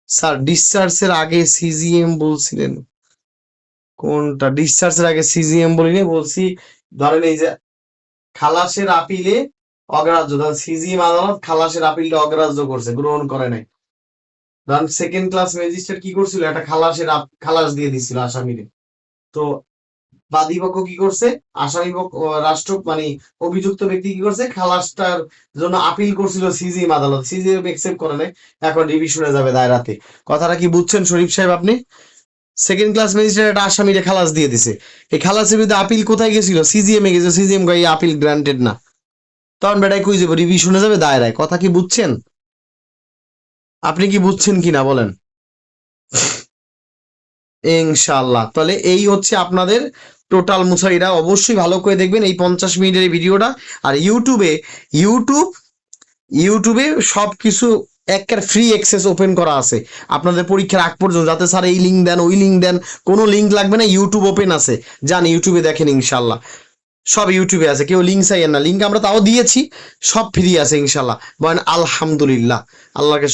স্যার ডিসচার্জের আগে সিজিএম বলছিলেন, কোনটা? ডিসচার্জের আগে সিজিএম বলিনি, বলছি ধরেন এই যে খালাসের আপিলে অগ্রাহ্য, ধরেন সিজিএম আদালত খালাসের আপিলটা অগ্রাহ্য করছে, গ্রহণ করে নাই। ধরেন সেকেন্ড ক্লাস ম্যাজিস্ট্রেট কি করছিল, একটা খালাসের খালাস দিয়ে দিছিল আসামিরে। তো বাদীপক্ষ কি করছে, আসামি পক্ষ রাষ্ট্র মানে অভিযুক্ত ব্যক্তি কি করছে, খালাসটার জন্য আপিল করছিল সিজিএম আদালত, সিজিএম একসেপ্ট করে নাই, এখন রিভিশনে যাবে দায়রাতে। কথাটা কি বুঝছেন শরীফ সাহেব আপনি? সেকেন্ড ক্লাস ম্যাজিস্ট্রেট একটা আসামিরে খালাস দিয়ে দিছে, এই খালাসের বিরুদ্ধে আপিল কোথায় গেছিল? সিজিএম এ গেছে, সিজিএম কই আপিল গ্রান্টেড না, তখন বেটায় কই যাবে? রিভিশনে যাবে দায়রায়। কথা কি বুঝছেন? আপনি কি বুঝছেন কিনা বলেন? ইনশাআল্লাহ। তাহলে এই হচ্ছে আপনাদের টোটাল মুসাফিরা, অবশ্যই ভালো করে দেখবেন এই 50 মিনিটের এই ভিডিওটা। আর ইউটিউবে সবকিছু একের ফ্রি অ্যাক্সেস ওপেন করা আছে আপনাদের পরীক্ষার আগ পর্যন্ত, যাতে স্যার এই লিঙ্ক দেন ওই লিঙ্ক দেন, কোনো লিঙ্ক লাগবে না, ইউটিউব ওপেন আছে, যান ইউটিউবে দেখেন ইনশাল্লাহ, সব ইউটিউবে আছে, কেউ লিঙ্ক চাইয়েন না, লিঙ্ক আমরা তাও দিয়েছি, সব ফ্রি আছে ইনশাল্লাহ। বলেন আলহামদুলিল্লাহ, আল্লাহকে